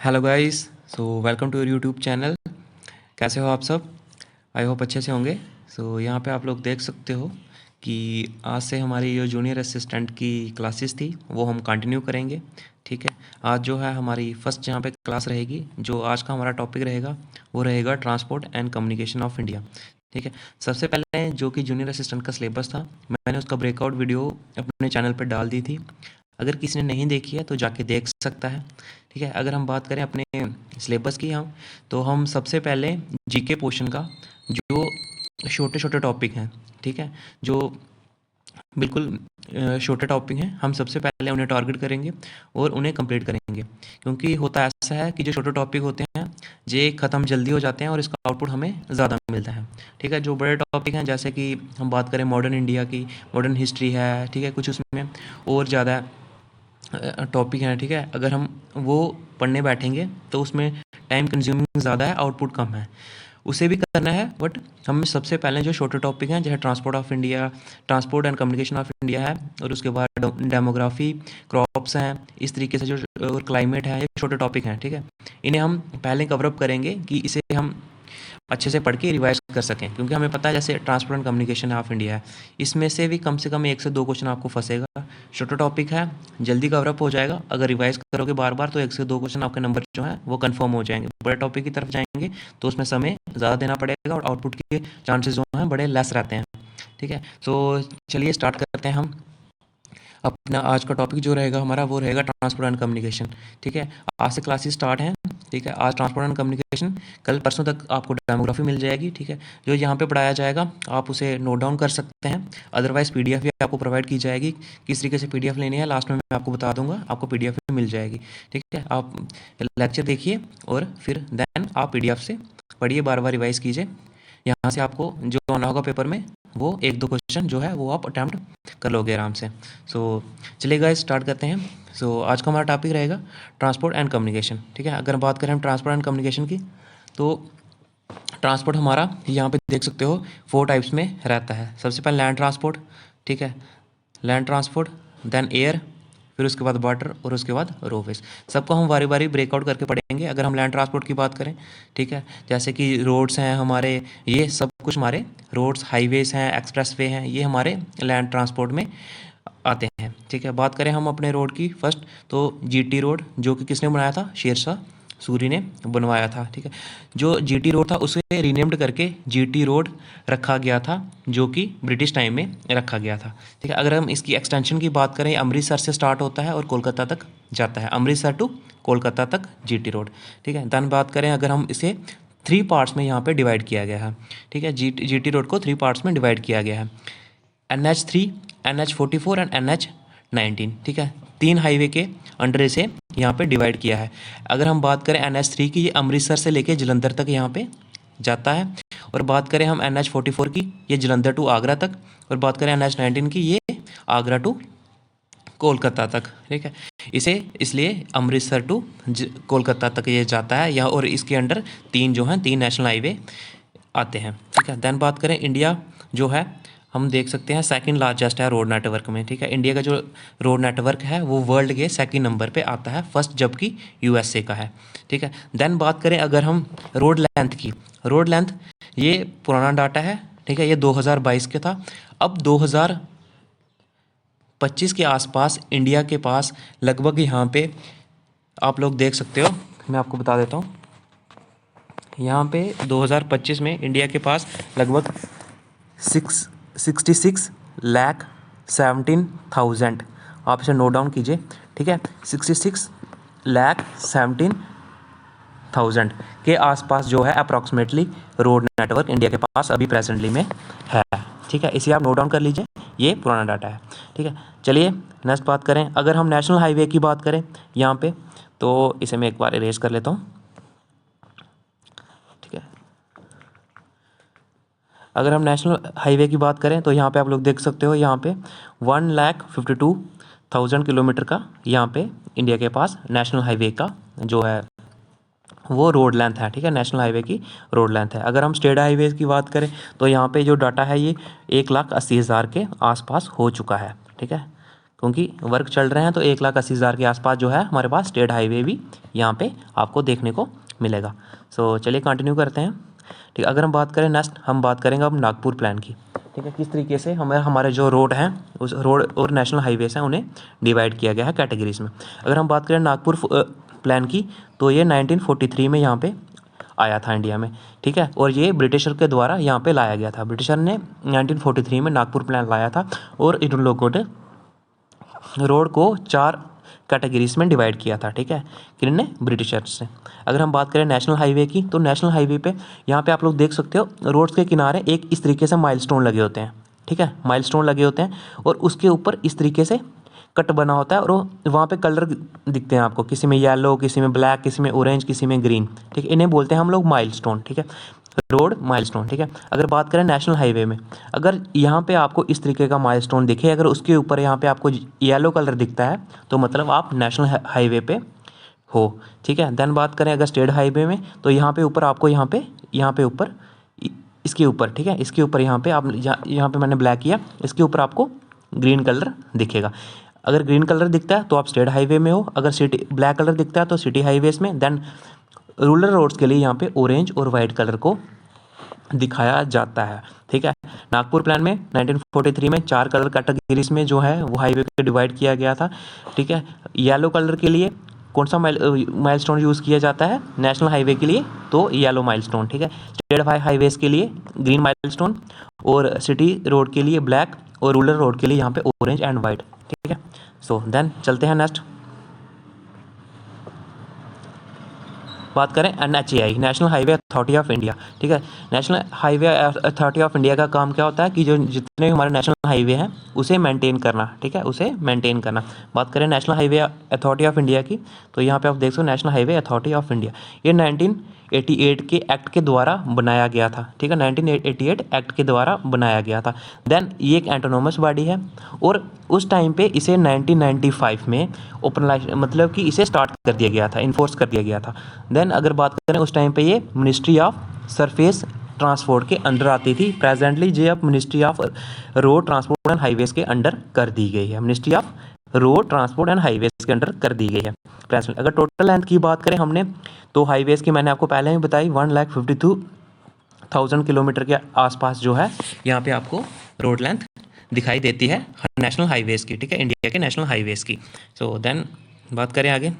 Hello guys. Welcome to your YouTube channel. कैसे हो आप सब? आई होप अच्छे से होंगे। यहाँ पे आप लोग देख सकते हो कि आज से हमारी जो जूनियर असिस्टेंट की क्लासेस थी वो हम कंटिन्यू करेंगे। ठीक है, आज जो है हमारी फर्स्ट यहाँ पे क्लास रहेगी। जो आज का हमारा टॉपिक रहेगा वो रहेगा transport and communication of India. ठीक है, सबसे पहले जो कि जूनियर असिस्टेंट का सिलेबस था मैंने उसका ब्रेकआउट वीडियो अपने चैनल पर डाल दी थी। अगर किसी ने नहीं देखी है तो जाके देख सकता है। ठीक है, अगर हम बात करें अपने सिलेबस की तो हम सबसे पहले जीके पोर्शन का जो छोटे छोटे टॉपिक हैं, ठीक है, जो बिल्कुल छोटे टॉपिक हैं, हम सबसे पहले उन्हें टारगेट करेंगे और उन्हें कंप्लीट करेंगे। क्योंकि होता ऐसा है कि जो छोटे टॉपिक होते हैं ये ख़त्म जल्दी हो जाते हैं और इसका आउटपुट हमें ज़्यादा मिलता है। ठीक है, जो बड़े टॉपिक हैं जैसे कि हम बात करें मॉडर्न इंडिया की, मॉडर्न हिस्ट्री है, ठीक है, कुछ उसमें और ज़्यादा टॉपिक हैं। ठीक है, अगर हम वो पढ़ने बैठेंगे तो उसमें टाइम कंज्यूमिंग ज़्यादा है, आउटपुट कम है। उसे भी करना है बट हमें सबसे पहले जो छोटे टॉपिक हैं जैसे transport of India, transport and communication of India है, और उसके बाद डेमोग्राफी, क्रॉप्स हैं, इस तरीके से जो और क्लाइमेट है, ये छोटे टॉपिक हैं। ठीक है, इन्हें हम पहले कवरअप करेंगे कि इसे हम अच्छे से पढ़ के रिवाइज कर सकें। क्योंकि हमें पता है जैसे transport and communication of India है, इसमें से कम 1 से 2 क्वेश्चन आपको फंसेगा। छोटा टॉपिक है, जल्दी कवरअप हो जाएगा। अगर रिवाइज करोगे बार बार तो 1 से 2 क्वेश्चन आपके नंबर जो है वो कंफर्म हो जाएंगे। बड़े टॉपिक की तरफ जाएंगे तो उसमें समय ज़्यादा देना पड़ेगा और आउटपुट के चांसेस जो हैं बड़े लेस रहते हैं। ठीक है, तो चलिए स्टार्ट करते हैं हम अपना आज का टॉपिक जो रहेगा हमारा वो रहेगा ट्रांसपोर्ट एंड कम्युनिकेशन। ठीक है, आज से क्लासेस स्टार्ट हैं। ठीक है, आज ट्रांसपोर्ट एंड कम्युनिकेशन, कल परसों तक आपको डेमोग्राफी मिल जाएगी। ठीक है, जो यहाँ पे पढ़ाया जाएगा आप उसे नोट डाउन कर सकते हैं। अदरवाइज़ पीडीएफ भी आपको प्रोवाइड की जाएगी। किस तरीके से पीडीएफ लेनी है लास्ट में मैं आपको बता दूंगा, आपको पीडीएफ भी मिल जाएगी। ठीक है, आप लेक्चर देखिए और फिर देन आप पीडीएफ से पढ़िए, बार बार रिवाइज कीजिए। यहाँ से आपको जो आना होगा पेपर में वो 1-2 क्वेश्चन जो है वो आप अटैम्प्ट कर लोगे आराम से। चलिए गाइस स्टार्ट करते हैं। आज का हमारा टॉपिक रहेगा ट्रांसपोर्ट एंड कम्युनिकेशन। ठीक है, अगर बात करें हम ट्रांसपोर्ट एंड कम्युनिकेशन की तो ट्रांसपोर्ट हमारा यहाँ पे देख सकते हो 4 टाइप्स में रहता है। सबसे पहले लैंड ट्रांसपोर्ट, ठीक है, लैंड ट्रांसपोर्ट, देन एयर, फिर उसके बाद वाटर और उसके बाद रोडवेज। सबको हम बारी बारी ब्रेकआउट करके पढ़ेंगे। अगर हम लैंड ट्रांसपोर्ट की बात करें, ठीक है, जैसे कि रोड्स हैं हमारे, ये सब कुछ हमारे रोड्स, हाईवेज हैं, एक्सप्रेसवे हैं, ये हमारे लैंड ट्रांसपोर्ट में आते हैं। ठीक है, बात करें हम अपने रोड की फर्स्ट तो जीटी रोड, जो कि किसने बनाया था? शेरशाह सूरी ने बनवाया था। ठीक है, जो जीटी रोड था उसे रीनेम्ड करके जीटी रोड रखा गया था, जो कि ब्रिटिश टाइम में रखा गया था। ठीक है, अगर हम इसकी एक्सटेंशन की बात करें, अमृतसर से स्टार्ट होता है और कोलकाता तक जाता है, अमृतसर टू कोलकाता तक जीटी रोड। ठीक है, देन बात करें अगर हम इसे 3 पार्ट्स में यहाँ पे डिवाइड किया गया है। ठीक है, जीटी रोड को 3 पार्ट्स में डिवाइड किया गया है, NH3, NH44 एंड NH19। ठीक है, 3 हाईवे के अंडर इसे यहाँ पे डिवाइड किया है। अगर हम बात करें NH3 की, ये अमृतसर से लेके जलंधर तक यहाँ पे जाता है। और बात करें हम NH44 की, ये जलंधर टू आगरा तक। और बात करें NH19 की, ये आगरा टू कोलकाता तक। ठीक है, इसे इसलिए अमृतसर टू कोलकाता तक ये जाता है यहाँ, और इसके अंडर 3 जो हैं 3 नेशनल हाईवे आते हैं। ठीक है, देन बात करें इंडिया जो है, हम देख सकते हैं सेकंड लार्जेस्ट है रोड नेटवर्क में। ठीक है, इंडिया का जो रोड नेटवर्क है वो वर्ल्ड के सेकंड नंबर पे आता है, फर्स्ट जबकि यूएसए का है। ठीक है, देन बात करें अगर हम रोड लेंथ की, रोड लेंथ ये पुराना डाटा है। ठीक है, ये 2022 के था। अब 2025 के आसपास इंडिया के पास लगभग यहाँ पे आप लोग देख सकते हो, मैं आपको बता देता हूँ, यहाँ पे 2025 में इंडिया के पास लगभग 66,17,000, आप इसे नोट डाउन कीजिए। ठीक है, 66,17,000 के आसपास जो है अप्रॉक्सीमेटली रोड नेटवर्क इंडिया के पास अभी प्रेजेंटली में है। ठीक है, इसे आप नोट डाउन कर लीजिए, ये पुराना डाटा है। ठीक है, चलिए नेक्स्ट बात करें। अगर हम नेशनल हाईवे की बात करें यहाँ पे, तो इसे मैं एक बार इरेज कर लेता हूँ। ठीक है, अगर हम नेशनल हाईवे की बात करें तो यहाँ पे आप लोग देख सकते हो, यहाँ पे 1,52,000 किलोमीटर का यहाँ पे इंडिया के पास नेशनल हाईवे का जो है वो रोड लेंथ है। ठीक है, नेशनल हाईवे की रोड लेंथ है। अगर हम स्टेट हाईवे की बात करें तो यहाँ पे जो डाटा है ये 1,80,000 के आसपास हो चुका है। ठीक है, क्योंकि वर्क चल रहे हैं तो 1,80,000 के आसपास जो है हमारे पास स्टेट हाईवे भी यहाँ पे आपको देखने को मिलेगा। सो चलिए कंटिन्यू करते हैं। ठीक है, अगर हम बात करें नेक्स्ट, हम बात करेंगे अब नागपुर प्लान की। ठीक है, किस तरीके से हमारे जो रोड हैं उस रोड और नेशनल हाईवेज हैं उन्हें डिवाइड किया गया है कैटेगरीज में। अगर हम बात करें नागपुर प्लान की, तो ये 1943 में यहाँ पे आया था इंडिया में। ठीक है, और ये ब्रिटिशर के द्वारा यहाँ पे लाया गया था। ब्रिटिशर ने 1943 में नागपुर प्लान लाया था और इन लोगों ने रोड को 4 कैटेगरीज में डिवाइड किया था। ठीक है, किसने? ब्रिटिशर्स ने। अगर हम बात करें नेशनल हाईवे की, तो नेशनल हाईवे पे यहाँ पे आप लोग देख सकते हो रोड्स के किनारे एक इस तरीके से माइलस्टोन लगे होते हैं। ठीक है, माइलस्टोन लगे होते हैं और उसके ऊपर इस तरीके से कट बना होता है और वहाँ पे कलर दिखते हैं आपको, किसी में येलो, किसी में ब्लैक, किसी में ऑरेंज, किसी में ग्रीन। ठीक है, इन्हें बोलते हैं हम लोग माइलस्टोन। ठीक है, रोड माइलस्टोन। ठीक है, अगर बात करें नेशनल हाईवे में, अगर यहाँ पे आपको इस तरीके का माइलस्टोन दिखे, अगर उसके ऊपर यहाँ पे आपको येलो कलर दिखता है तो मतलब आप नेशनल हाईवे पे हो। ठीक है, देन बात करें अगर स्टेट हाईवे में, तो यहाँ पे ऊपर आपको यहाँ पे ऊपर इसके ऊपर, ठीक है, इसके ऊपर यहाँ पे आप यहाँ पे मैंने ब्लैक किया, इसके ऊपर आपको ग्रीन कलर दिखेगा। अगर ग्रीन कलर दिखता है तो आप स्टेट हाईवे में हो, अगर सिटी ब्लैक कलर दिखता है तो सिटी हाईवेज में। देन रूरल रोड्स के लिए यहाँ पे ऑरेंज और वाइट कलर को दिखाया जाता है। ठीक है, नागपुर प्लान में 1943 में 4 कलर कैटेगरीज में जो है वो हाईवे को डिवाइड किया गया था। ठीक है, येलो कलर के लिए कौन सा माइलस्टोन यूज़ किया जाता है नेशनल हाईवे के लिए? तो येलो माइलस्टोन। ठीक है, स्टेट हाईवेज के लिए ग्रीन माइलस्टोन और सिटी रोड के लिए ब्लैक और रूरल रोड के लिए यहाँ पे ऑरेंज एंड वाइट। ठीक है, सो देन चलते हैं नेक्स्ट, बात करें NHAI, national highway authority of India. ठीक है, national highway authority of India का काम क्या होता है कि जो जितने हमारे नेशनल हाईवे हैं उसे मेंटेन करना। ठीक है, उसे मेंटेन करना। बात करें national highway authority of India की, तो यहाँ पे आप देख सकते हो national highway authority of India, ये 1988 के एक्ट के द्वारा बनाया गया था। ठीक है, 1988 एक्ट के द्वारा बनाया गया था। देन ये एक एंटोनोमस बॉडी है और उस टाइम पे इसे 1995 में ओपन मतलब कि इसे स्टार्ट कर दिया गया था, इन्फोर्स कर दिया गया था। देन अगर बात करें उस टाइम पे ये मिनिस्ट्री ऑफ सरफेस ट्रांसपोर्ट के अंडर आती थी। प्रेजेंटली ये अब ministry of road transport and highways के अंडर कर दी गई है। Ministry of road transport and highways के अंडर कर दी गई है प्रेजेंट। अगर टोटल लेंथ की बात करें हमने, तो हाईवेज की मैंने आपको पहले ही बताई 1,52,000 किलोमीटर के आसपास जो है यहाँ पे आपको रोड लेंथ दिखाई देती है नेशनल हाईवेज की। ठीक है, इंडिया के नेशनल हाईवेज की। सो देन बात करें आगे,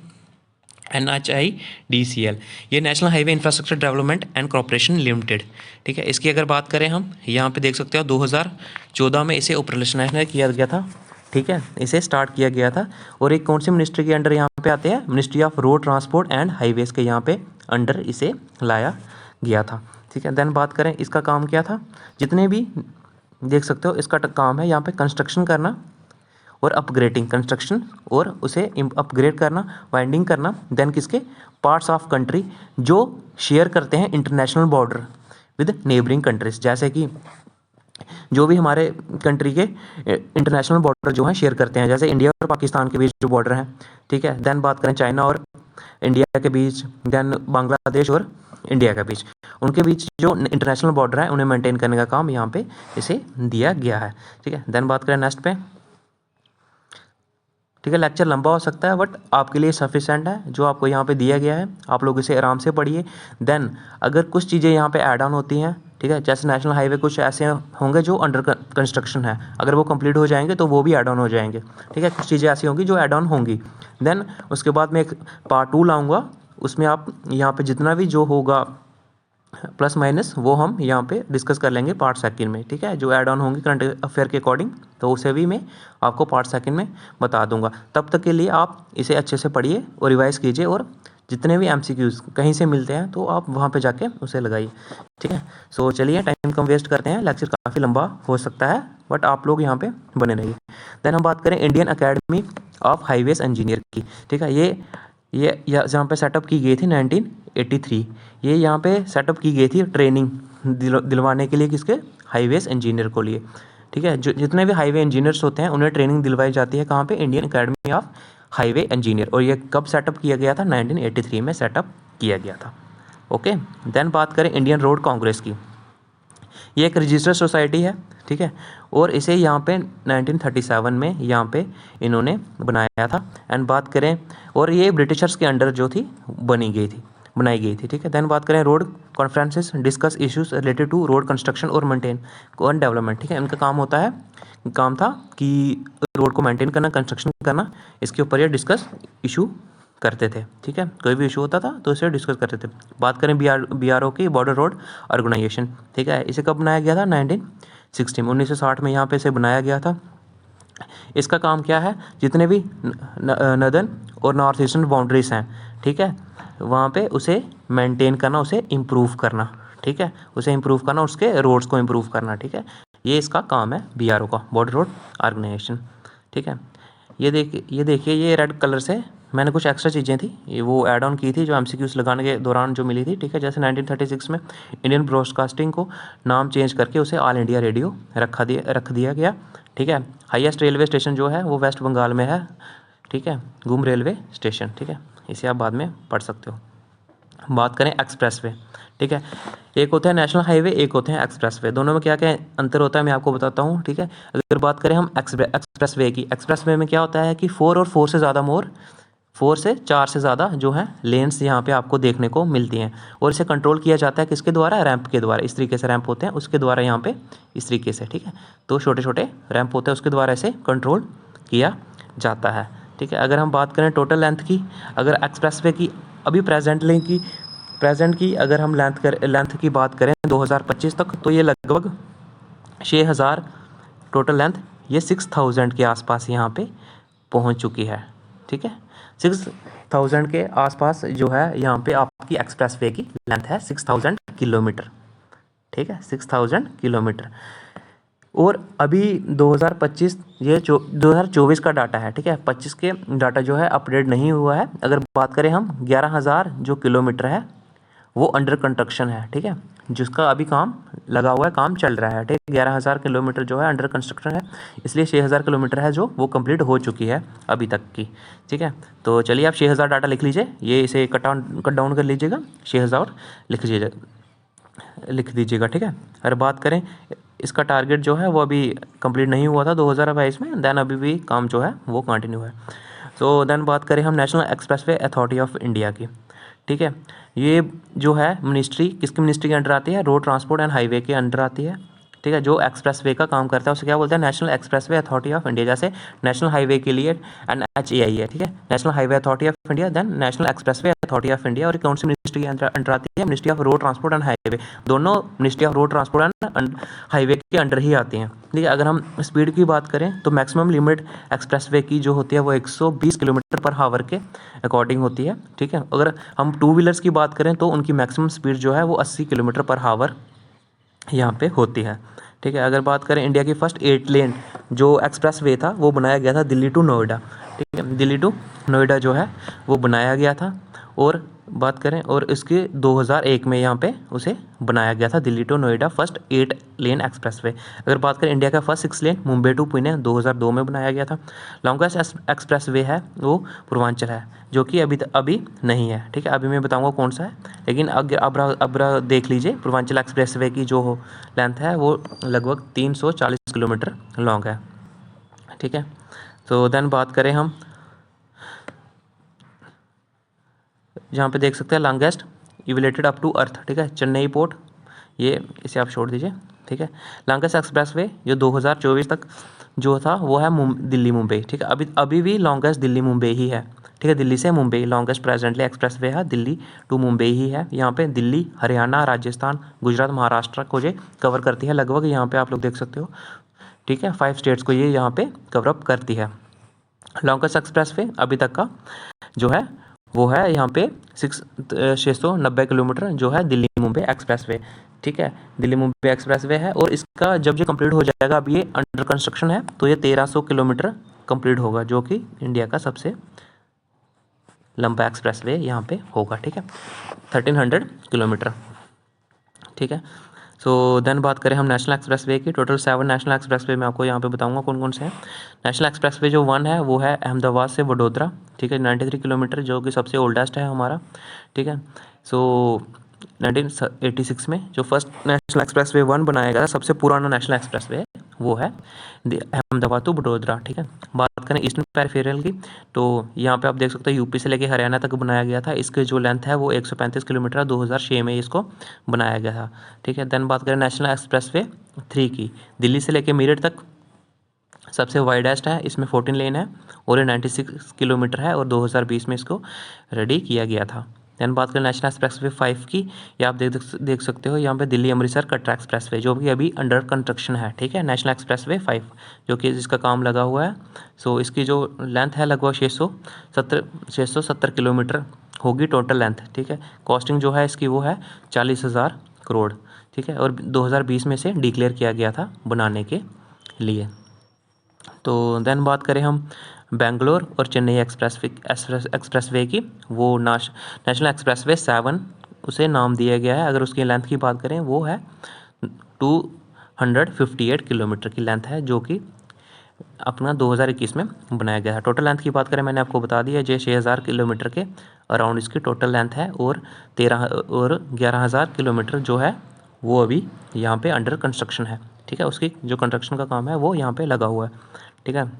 NHIDCL, ये national highway infrastructure development and corporation limited. ठीक है, इसकी अगर बात करें हम, यहाँ पे देख सकते हो 2014 में इसे ऑपरेशनलाइज किया गया था। ठीक है, इसे स्टार्ट किया गया था और एक कौन सी मिनिस्ट्री के अंडर यहाँ पे आते हैं? Ministry of road transport and highways के यहाँ पे अंडर इसे लाया गया था। ठीक है, देन बात करें इसका काम क्या था, जितने भी देख सकते हो इसका काम है यहाँ पे कंस्ट्रक्शन करना और अपग्रेडिंग, कंस्ट्रक्शन और उसे अपग्रेड करना, वाइंडिंग करना। देन किसके? पार्ट्स ऑफ कंट्री जो शेयर करते हैं international border with neighbouring countries, जैसे कि जो भी हमारे कंट्री के इंटरनेशनल बॉर्डर जो हैं शेयर करते हैं, जैसे इंडिया और पाकिस्तान के बीच जो बॉर्डर हैं। ठीक है, देन बात करें चाइना और इंडिया के बीच, देन बांग्लादेश और इंडिया के बीच, उनके बीच जो इंटरनेशनल बॉर्डर है उन्हें मेंटेन करने का काम यहाँ पे इसे दिया गया है। ठीक है, देन बात करें नेक्स्ट पे। ठीक है, लेक्चर लंबा हो सकता है बट आपके लिए सफिशेंट है जो आपको यहाँ पे दिया गया है, आप लोग इसे आराम से पढ़िए। देन अगर कुछ चीज़ें यहाँ पे ऐड ऑन होती हैं, ठीक है, जैसे नेशनल हाईवे कुछ ऐसे होंगे जो अंडर कंस्ट्रक्शन है, अगर वो कंप्लीट हो जाएंगे तो वो भी ऐड ऑन हो जाएंगे। ठीक है, कुछ चीज़ें ऐसी होंगी जो ऐड ऑन होंगी। देन उसके बाद मैं एक पार्ट 2 लाऊंगा, उसमें आप यहाँ पे जितना भी जो होगा प्लस माइनस वो हम यहाँ पे डिस्कस कर लेंगे पार्ट सेकंड में। ठीक है, जो ऐड ऑन होंगे करंट अफेयर के अकॉर्डिंग, तो उसे भी मैं आपको पार्ट सेकंड में बता दूंगा। तब तक के लिए आप इसे अच्छे से पढ़िए और रिवाइज कीजिए, और जितने भी MCQs कहीं से मिलते हैं तो आप वहाँ पे जाके उसे लगाइए। ठीक है, सो चलिए टाइम कम वेस्ट करते हैं, लेक्चर काफ़ी लंबा हो सकता है बट आप लोग यहाँ पे बने रहिए। देन हम बात करें Indian academy of highways engineer की। ठीक है, ये जहाँ पे सेटअप की गई थी 1983, ये यहाँ पे सेटअप की गई थी ट्रेनिंग दिलवाने के लिए, किसके? हाईवेज इंजीनियर को लिए। ठीक है, जो जितने भी हाईवे इंजीनियर्स होते हैं उन्हें ट्रेनिंग दिलवाई जाती है कहाँ पे? Indian academy of highway engineer. और ये कब सेटअप किया गया था? 1983 में सेटअप किया गया था। ओके, देन बात करें इंडियन रोड कांग्रेस की, ये एक रजिस्टर्ड सोसाइटी है। ठीक है। और इसे यहाँ पे 1937 में यहाँ पे इन्होंने बनाया था। एंड बात करें, और ये ब्रिटिशर्स के अंडर जो थी बनाई गई थी, ठीक है। देन बात करें road conferences discuss issues related to road construction और मेंटेन और डेवलपमेंट, ठीक है। इनका काम था कि रोड को मेंटेन करना, कंस्ट्रक्शन करना, इसके ऊपर ये डिस्कस इशू करते थे, ठीक है। कोई भी इशू होता था तो इसे डिस्कस करते थे। बात करें BRO की, बॉर्डर रोड ऑर्गेनाइजेशन, ठीक है। इसे कब बनाया गया था? 1960 में यहाँ पे इसे बनाया गया था। इसका काम क्या है? जितने भी नदर्न और नॉर्थ ईस्टर्न बाउंड्रीज हैं, ठीक है, वहाँ पे उसे मेंटेन करना, उसे इम्प्रूव करना, ठीक है, उसे इम्प्रूव करना, उसके रोड्स को इम्प्रूव करना, ठीक है। ये इसका काम है BRO का, बॉर्डर रोड ऑर्गेनाइजेशन, ठीक है। ये देखिए ये रेड कलर से मैंने कुछ एक्स्ट्रा चीज़ें थी ये वो ऐड ऑन की थी जो MCQs लगाने के दौरान जो मिली थी, ठीक है। जैसे 1936 में इंडियन ब्रॉडकास्टिंग को नाम चेंज करके उसे ऑल इंडिया रेडियो रख दिया गया, ठीक है। हाईएस्ट रेलवे स्टेशन जो है वो वेस्ट बंगाल में है, ठीक है, गुम रेलवे स्टेशन, ठीक है। इसे आप बाद में पढ़ सकते हो। बात करें एक्सप्रेसवे, ठीक है। एक होता है नेशनल हाईवे, एक होते हैं एक्सप्रेसवे। दोनों में क्या क्या अंतर होता है मैं आपको बताता हूँ, ठीक है। अगर बात करें हम एक्सप्रेसवे की, एक्सप्रेसवे में क्या होता है कि 4 से ज़्यादा जो है लेन्स यहाँ पे आपको देखने को मिलती हैं। और इसे कंट्रोल किया जाता है किसके द्वारा? रैंप के द्वारा। इस तरीके से रैंप होते हैं, उसके द्वारा यहाँ पे इस तरीके से, ठीक है। तो छोटे छोटे रैंप होते हैं, उसके द्वारा इसे कंट्रोल किया जाता है, ठीक है। अगर हम बात करें टोटल लेंथ की, अगर एक्सप्रेसवे की अभी प्रेजेंट की अगर हम लेंथ की बात करें 2025 तक, तो ये लगभग 6000 टोटल लेंथ, ये 6000 के आसपास यहाँ पे पहुँच चुकी है, ठीक है। 6000 के आसपास जो है यहाँ पे आपकी एक्सप्रेसवे की लेंथ है 6000 किलोमीटर, ठीक है, 6000 किलोमीटर। और अभी 2025 ये 2024 का डाटा है, ठीक है। 25 के डाटा जो है अपडेट नहीं हुआ है। अगर बात करें हम 11,000 जो किलोमीटर है वो अंडर कंस्ट्रक्शन है, ठीक है, जिसका अभी काम लगा हुआ है, काम चल रहा है, ठीक है। 11,000 किलोमीटर जो है अंडर कंस्ट्रक्शन है, इसलिए 6,000 किलोमीटर है जो वो कंप्लीट हो चुकी है अभी तक की, ठीक है। तो चलिए आप 6,000 डाटा लिख लीजिए, ये इसे कट डाउन कर लीजिएगा, 6,000 लिख दीजिएगा, ठीक है। अगर बात करें इसका टारगेट जो है वो अभी कंप्लीट नहीं हुआ था 2022 में, देन अभी भी काम जो है वो कंटिन्यू है। तो देन बात करें हम national expressway authority of India की, ठीक है। ये जो है मिनिस्ट्री किसकी मिनिस्ट्री के अंडर आती है? रोड ट्रांसपोर्ट एंड हाईवे के अंडर आती है, ठीक है। जो एक्सप्रेसवे का काम करता है उसे क्या बोलते हैं? National expressway authority of India. जैसे नेशनल हाईवे के लिए NHAI है, ठीक है, national highway authority of India, then national expressway authority of India. और कौन सी मिनिस्ट्री के अंडर आती है? Ministry of road transport and highway. दोनों ministry of road transport and highway के अंडर ही आती हैं, ठीक है। अगर हम स्पीड की बात करें तो मैक्सिमम लिमिट एक्सप्रेसवे की जो होती है वो 120 किलोमीटर पर हावर के अकॉर्डिंग होती है, ठीक है। अगर हम टू व्हीलर्स की बात करें तो उनकी मैक्सिमम स्पीड जो है वो 80 किलोमीटर पर हावर यहाँ पे होती है, ठीक है। अगर बात करें इंडिया की फर्स्ट 8 लेन जो एक्सप्रेसवे था वो बनाया गया था दिल्ली टू नोएडा, ठीक है, दिल्ली टू नोएडा जो है वो बनाया गया था। और बात करें और इसके 2001 में यहाँ पे उसे बनाया गया था Delhi to Noida first 8 lane expressway. अगर बात करें इंडिया का first 6 lane Mumbai to Pune 2002 में बनाया गया था। लॉन्गेस्ट एक्सप्रेसवे है वो पूर्वांचल है, जो कि अभी नहीं है, ठीक है। अभी मैं बताऊंगा कौन सा है, लेकिन अब देख लीजिए पूर्वांचल एक्सप्रेसवे की जो लेंथ है वो लगभग 340 किलोमीटर लॉन्ग है, ठीक है। तो देन बात करें हम जहाँ पे देख सकते हैं लॉन्गेस्ट इवलेटेड अप टू अर्थ, ठीक है, चेन्नई पोर्ट, ये इसे आप छोड़ दीजिए, ठीक है। लॉन्गेस्ट एक्सप्रेसवे जो 2024 तक जो था वो है दिल्ली मुंबई, ठीक है। अभी भी लॉन्गेस्ट दिल्ली मुंबई ही है, ठीक है। दिल्ली से मुंबई लॉन्गेस्ट प्रेजेंटली एक्सप्रेसवे है, दिल्ली टू मुंबई ही है। यहाँ पे दिल्ली, हरियाणा, राजस्थान, गुजरात, महाराष्ट्र को ये कवर करती है लगभग। यहाँ पे आप लोग देख सकते हो, ठीक है, 5 स्टेट्स को ये यहाँ पे कवर अप करती है। लॉन्गेस्ट एक्सप्रेसवे अभी तक का जो है वो है यहाँ पे 690 किलोमीटर जो है दिल्ली मुंबई एक्सप्रेसवे, ठीक है, दिल्ली मुंबई एक्सप्रेसवे है। और इसका जब ये कंप्लीट हो जाएगा, अब ये अंडर कंस्ट्रक्शन है, तो ये 1300 किलोमीटर कंप्लीट होगा, जो कि इंडिया का सबसे लंबा एक्सप्रेसवे यहाँ पे होगा, ठीक है, 1300 किलोमीटर, ठीक है। सो देन बात करें हम नेशनल एक्सप्रेसवे की, टोटल 7 नेशनल एक्सप्रेसवे मैं आपको यहाँ पे बताऊंगा कौन कौन से हैं। नेशनल एक्सप्रेसवे जो 1 है वो है अहमदाबाद से वडोदरा, ठीक है, 93 किलोमीटर, जो कि सबसे ओल्डेस्ट है हमारा, ठीक है। सो 1986 में जो फर्स्ट नेशनल एक्सप्रेसवे 1 बनाया गया, सबसे पुराना नेशनल एक्सप्रेसवे वो है अहमदाबाद टू वडोदरा। ठीक है, बात करें ईस्टर्न पेरिफेरल की, तो यहाँ पे आप देख सकते हो यूपी से लेके हरियाणा तक बनाया गया था। इसके जो लेंथ है वो 135 किलोमीटर, 2006 में इसको बनाया गया था। ठीक है, देन बात करें नेशनल एक्सप्रेसवे 3 की, दिल्ली से लेके मेरठ तक सबसे वाइडेस्ट है, इसमें 14 लेन है और ये 96 किलोमीटर है और 2020 में इसको रेडी किया गया था। दैन बात करें नेशनल एक्सप्रेसवे 5 की, ये आप देख सकते हो यहाँ पे दिल्ली अमृतसर कटरा एक्सप्रेसवे जो कि अभी अंडर कंस्ट्रक्शन है। ठीक है, नेशनल एक्सप्रेसवे 5 जो कि जिसका काम लगा हुआ है। सो इसकी जो लेंथ है लगभग 670 किलोमीटर होगी टोटल लेंथ। ठीक है, कॉस्टिंग जो है इसकी वो है 40,000 करोड़। ठीक है, और 2020 में से डिक्लेयर किया गया था बनाने के लिए। तो देन बात करें हम बेंगलोर और चेन्नई एक्सप्रेसवे की, वो नेशनल एक्सप्रेसवे 7 उसे नाम दिया गया है। अगर उसकी लेंथ की बात करें वो है 258 किलोमीटर की लेंथ है, जो कि अपना 2021 में बनाया गया है। टोटल लेंथ की बात करें मैंने आपको बता दिया, जो 6,000 किलोमीटर के अराउंड इसकी टोटल लेंथ है और 11,000 किलोमीटर जो है वो अभी यहाँ पे अंडर कंस्ट्रक्शन है। ठीक है, उसकी जो कंस्ट्रक्शन का काम है वो यहाँ पे लगा हुआ है। ठीक है,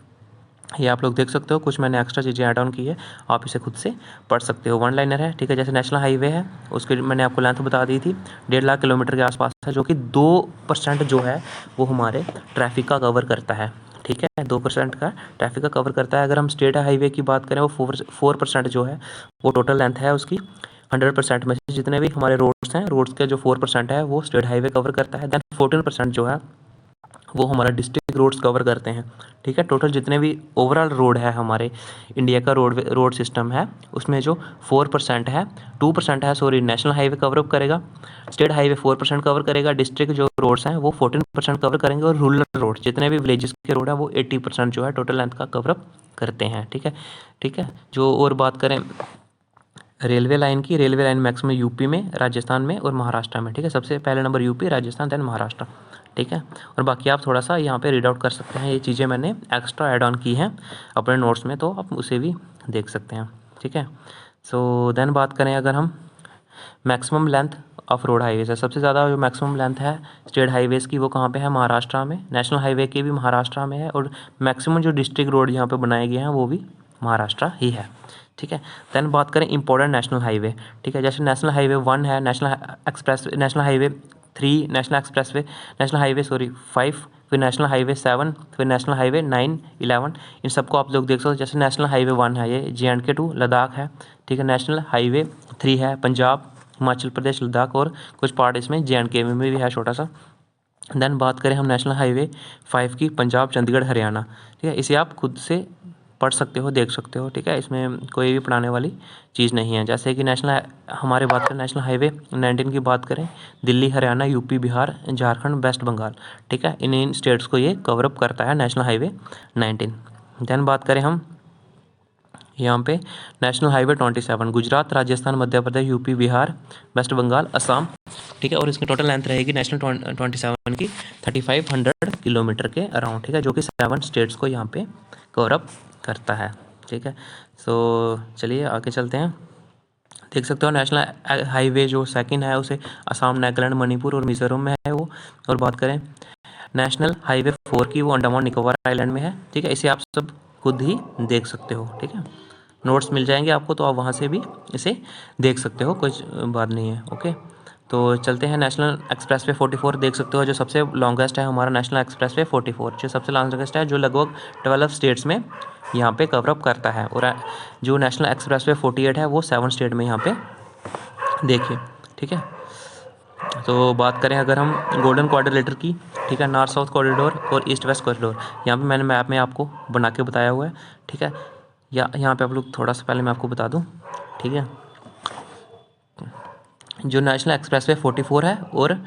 ये आप लोग देख सकते हो, कुछ मैंने एक्स्ट्रा चीज़ें ऐड ऑन की है, आप इसे खुद से पढ़ सकते हो। 1 लाइनर है। ठीक है, जैसे नेशनल हाईवे है उसकी मैंने आपको लेंथ बता दी थी, 1.5 लाख किलोमीटर के आसपास है, जो कि 2% जो है वो हमारे ट्रैफिक का कवर करता है। ठीक है, 2% का ट्रैफिक का कवर करता है। अगर हम स्टेट हाईवे की बात करें वो 4% जो है वो टोटल लेंथ है उसकी। 100% में से जितने भी हमारे रोड्स हैं, रोड्स का जो 4% है वो स्टेट हाईवे कवर करता है। दैन 14% जो है वो हमारा डिस्ट्रिक्ट रोड्स कवर करते हैं। ठीक है, टोटल जितने भी ओवरऑल रोड है हमारे इंडिया का रोड सिस्टम है उसमें जो 4% है, 2% है sorry, national highway cover up करेगा, स्टेट हाईवे 4% कवर करेगा, डिस्ट्रिक्ट जो रोड्स हैं वो 14% कवर करेंगे और रूरल रोड जितने भी विलेजेस के रोड है वो 80% जो है टोटल लेंथ का कवर अप करते हैं। ठीक है, ठीक है, जो और बात करें रेलवे लाइन की, रेलवे लाइन मैक्सिमम यूपी में, राजस्थान में और महाराष्ट्र में। ठीक है, सबसे पहले number UP, Rajasthan, than Maharashtra. ठीक है, और बाकी आप थोड़ा सा यहाँ पे रीड आउट कर सकते हैं, ये चीज़ें मैंने एक्स्ट्रा ऐड ऑन की हैं अपने नोट्स में, तो आप उसे भी देख सकते हैं। ठीक है, सो देन बात करें अगर हम maximum length of road highways है, सबसे ज़्यादा जो मैक्सिमम लेंथ है स्टेट हाईवेज़ की वो कहाँ पे है, महाराष्ट्र में। नेशनल हाईवे की भी महाराष्ट्र में है और मैक्सिमम जो डिस्ट्रिक्ट रोड यहाँ पे बनाए गए हैं वो भी महाराष्ट्र ही है। ठीक है, देन बात करें इंपॉर्टेंट नेशनल हाईवे। ठीक है, जैसे नेशनल हाईवे 1 है, नेशनल हाईवे 3, नेशनल हाईवे 5, फिर नेशनल हाईवे 7, फिर नेशनल हाईवे 9, 11, इन सबको आप लोग देख सकते हो। जैसे नेशनल हाईवे 1 है ये JNK टू लद्दाख है। ठीक है, नेशनल हाईवे 3 है पंजाब, हिमाचल प्रदेश, लद्दाख और कुछ पार्ट इसमें JNK में भी है छोटा सा। देन बात करें हम नेशनल हाईवे 5 की, पंजाब, चंडीगढ़, हरियाणा। ठीक है, इसे आप खुद से पढ़ सकते हो, देख सकते हो। ठीक है, इसमें कोई भी पढ़ाने वाली चीज़ नहीं है। जैसे कि हमारे बात करें नेशनल हाईवे 19 की बात करें, दिल्ली, हरियाणा, यूपी, बिहार, झारखंड, वेस्ट बंगाल। ठीक है, इन स्टेट्स को ये कवर अप करता है नेशनल हाईवे 19। देन बात करें हम यहाँ पे national highway 27, Gujarat, Rajasthan, Madhya Pradesh, UP, Bihar, waste Bengal, Assam. ठीक है, और इसकी टोटल लेंथ रहेगी नेशनल 27 की 3500 किलोमीटर के अराउंड। ठीक है, जो कि 7 स्टेट्स को यहाँ पे कवर अप करता है। ठीक है, सो चलिए आगे चलते हैं। देख सकते हो नेशनल हाईवे जो सेकंड है उसे असम, नागालैंड, मणिपुर और मिजोरम में है वो। और बात करें नेशनल हाईवे 4 की, वो अंडमान निकोबार आइलैंड में है। ठीक है, इसे आप सब खुद ही देख सकते हो। ठीक है, नोट्स मिल जाएंगे आपको, तो आप वहाँ से भी इसे देख सकते हो, कुछ बात नहीं है। ओके, तो चलते हैं नेशनल एक्सप्रेसवे 44 देख सकते हो, जो सबसे लॉन्गेस्ट है हमारा नेशनल एक्सप्रेसवे 44, जो सबसे लॉन्गेस्ट है, जो लगभग 12 स्टेट्स में यहाँ पे कवर अप करता है। और जो नेशनल एक्सप्रेसवे 48 है वो 7 स्टेट में यहाँ पे देखिए। ठीक है, तो बात करें अगर हम गोल्डन क्वाड्रिलेटर की, ठीक है, नॉर्थ साउथ कॉरिडोर और ईस्ट वेस्ट कॉरिडोर, यहाँ पे मैंने मैप में आपको बना के बताया हुआ है। ठीक है, यहाँ पे आप लोग थोड़ा सा पहले मैं आपको बता दूँ। ठीक है, जो नेशनल एक्सप्रेसवे 44 है और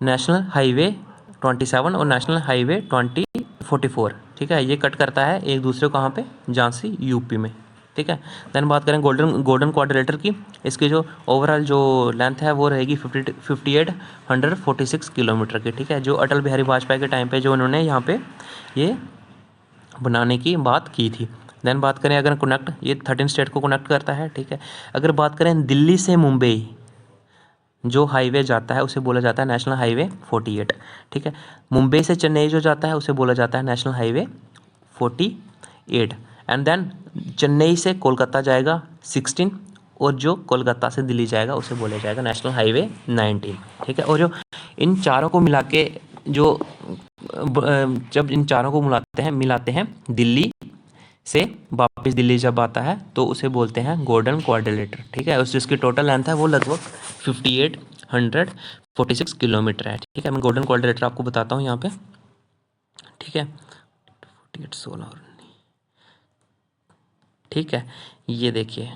नेशनल हाईवे 27 और नेशनल हाईवे 44, ठीक है, ये कट करता है एक दूसरे को कहाँ पे, झांसी, यूपी में। ठीक है, देन बात करें गोल्डन क्वाड्रिलेटर की, इसकी जो ओवरऑल जो लेंथ है वो रहेगी 5846 किलोमीटर की। ठीक है, जो अटल बिहारी वाजपेयी के टाइम पे जो उन्होंने यहाँ पे ये बनाने की बात की थी। देन बात करें अगर ये 13 स्टेट को कनेक्ट करता है। ठीक है, अगर बात करें दिल्ली से मुंबई, जो हाईवे जाता है उसे बोला जाता है नेशनल हाईवे 48, ठीक है। मुंबई से चेन्नई जो जाता है उसे बोला जाता है national highway 48। And then Chennai से कोलकाता जाएगा 16, और जो कोलकाता से दिल्ली जाएगा उसे बोला जाएगा नेशनल हाईवे 19, ठीक है। और जो इन चारों को मिला के जो जब इन चारों को मिलाते हैं दिल्ली से वापस दिल्ली जब आता है तो उसे बोलते हैं गोल्डन क्वाड्रिलेटरल, ठीक है। उस जिसकी टोटल लेंथ है वो लगभग 5846 किलोमीटर है, ठीक है। मैं गोल्डन क्वाड्रिलेटरल आपको बताता हूँ यहाँ पे, ठीक है। 48 16 और ठीक है, ये देखिए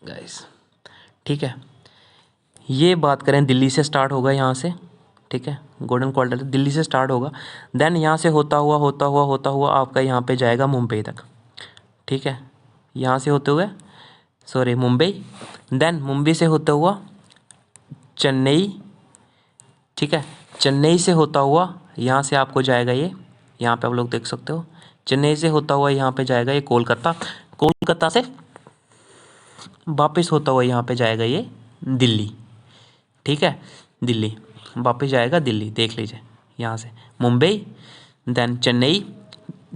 गाइस, ठीक है। ये बात करें दिल्ली से स्टार्ट होगा यहाँ से, ठीक है। गोल्डन क्वाड्रिलेटरल दिल्ली से स्टार्ट होगा, देन यहाँ से होता हुआ आपका यहाँ पे जाएगा मुंबई तक, ठीक है। यहाँ से होते हुए मुंबई, देन मुंबई से होता हुआ चेन्नई, ठीक है। चेन्नई से होता हुआ यहाँ से आपको जाएगा ये, यहाँ पे आप लोग देख सकते हो, चेन्नई से होता हुआ यहाँ पे जाएगा ये कोलकाता, कोलकाता से वापस होता हुआ यहाँ पे जाएगा ये दिल्ली, ठीक है। दिल्ली वापस जाएगा दिल्ली, देख लीजिए यहाँ से मुंबई, देन चेन्नई,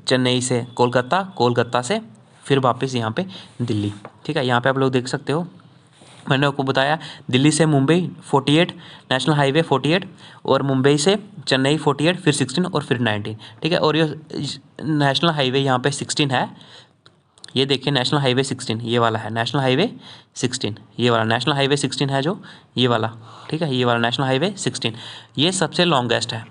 चेन्नई से कोलकाता, कोलकाता से फिर वापस यहाँ पे दिल्ली, ठीक है। यहाँ पे आप लोग देख सकते हो, मैंने आपको बताया दिल्ली से मुंबई 48, नेशनल हाईवे 48, और मुंबई से चेन्नई 48, फिर 16 और फिर 19, ठीक है। और ये नेशनल हाईवे यहाँ पे 16 है, ये देखिए नेशनल हाईवे 16 ये वाला है, नेशनल हाईवे 16 ये वाला नेशनल हाईवे 16 है जो ये वाला, ठीक है। ये वाला नेशनल हाईवे 16 ये सबसे लॉन्गेस्ट है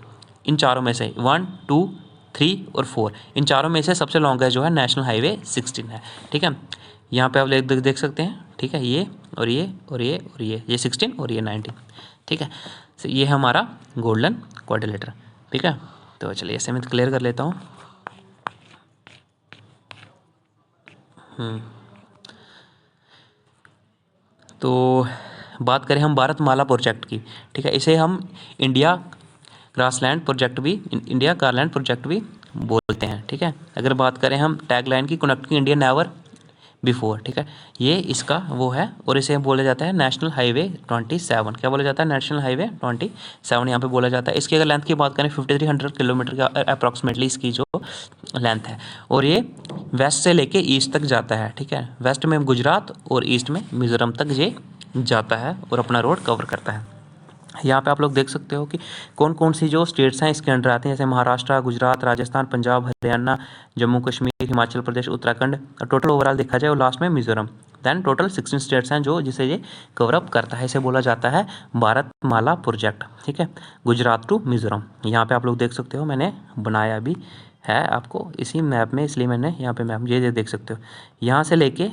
इन चारों में से, 1 2 3 और 4, इन चारों में से सबसे लॉन्गेस्ट जो है नेशनल हाईवे 16 है, ठीक है। यहाँ पे आप देख सकते हैं, ठीक है। ये और ये और ये और ये 16 और ये 19, ठीक है। तो ये है हमारा गोल्डन क्वाड्रिलेटरल, ठीक है। तो चलिए इसे मैं क्लियर कर लेता हूँ। तो बात करें हम भारतमाला प्रोजेक्ट की, ठीक है। इसे हम इंडिया ग्रासलैंड प्रोजेक्ट भी, इंडिया गारलैंड प्रोजेक्ट भी बोलते हैं, ठीक है। अगर बात करें हम टैगलाइन की, कनेक्टिंग इंडिया नेवर बिफोर, ठीक है, ये इसका वो है। और इसे बोला जाता है नेशनल हाईवे 27, क्या बोला जाता है, नेशनल हाईवे 27 यहाँ पे बोला जाता है। इसकी अगर लेंथ की बात करें 5300 किलोमीटर का अप्रॉक्सीमेटली इसकी जो लेंथ है, और ये वेस्ट से लेके ईस्ट तक जाता है, ठीक है। वेस्ट में गुजरात और ईस्ट में मिज़ोरम तक ये जाता है और अपना रोड कवर करता है। यहाँ पे आप लोग देख सकते हो कि कौन कौन सी जो स्टेट्स हैं इसके अंडर आती हैं, जैसे महाराष्ट्र, गुजरात, राजस्थान, पंजाब, हरियाणा, जम्मू कश्मीर, हिमाचल प्रदेश, उत्तराखंड, टोटल ओवरऑल देखा जाए और लास्ट में मिजोरम, देन टोटल 16 स्टेट्स हैं जो जिसे ये कवर अप करता है। इसे बोला जाता है भारतमाला प्रोजेक्ट, ठीक है, गुजरात टू मिजोरम। यहाँ पे आप लोग देख सकते हो मैंने बनाया भी है आपको इसी मैप में, इसलिए मैंने यहाँ पे मैप ये देख सकते हो, यहाँ से लेके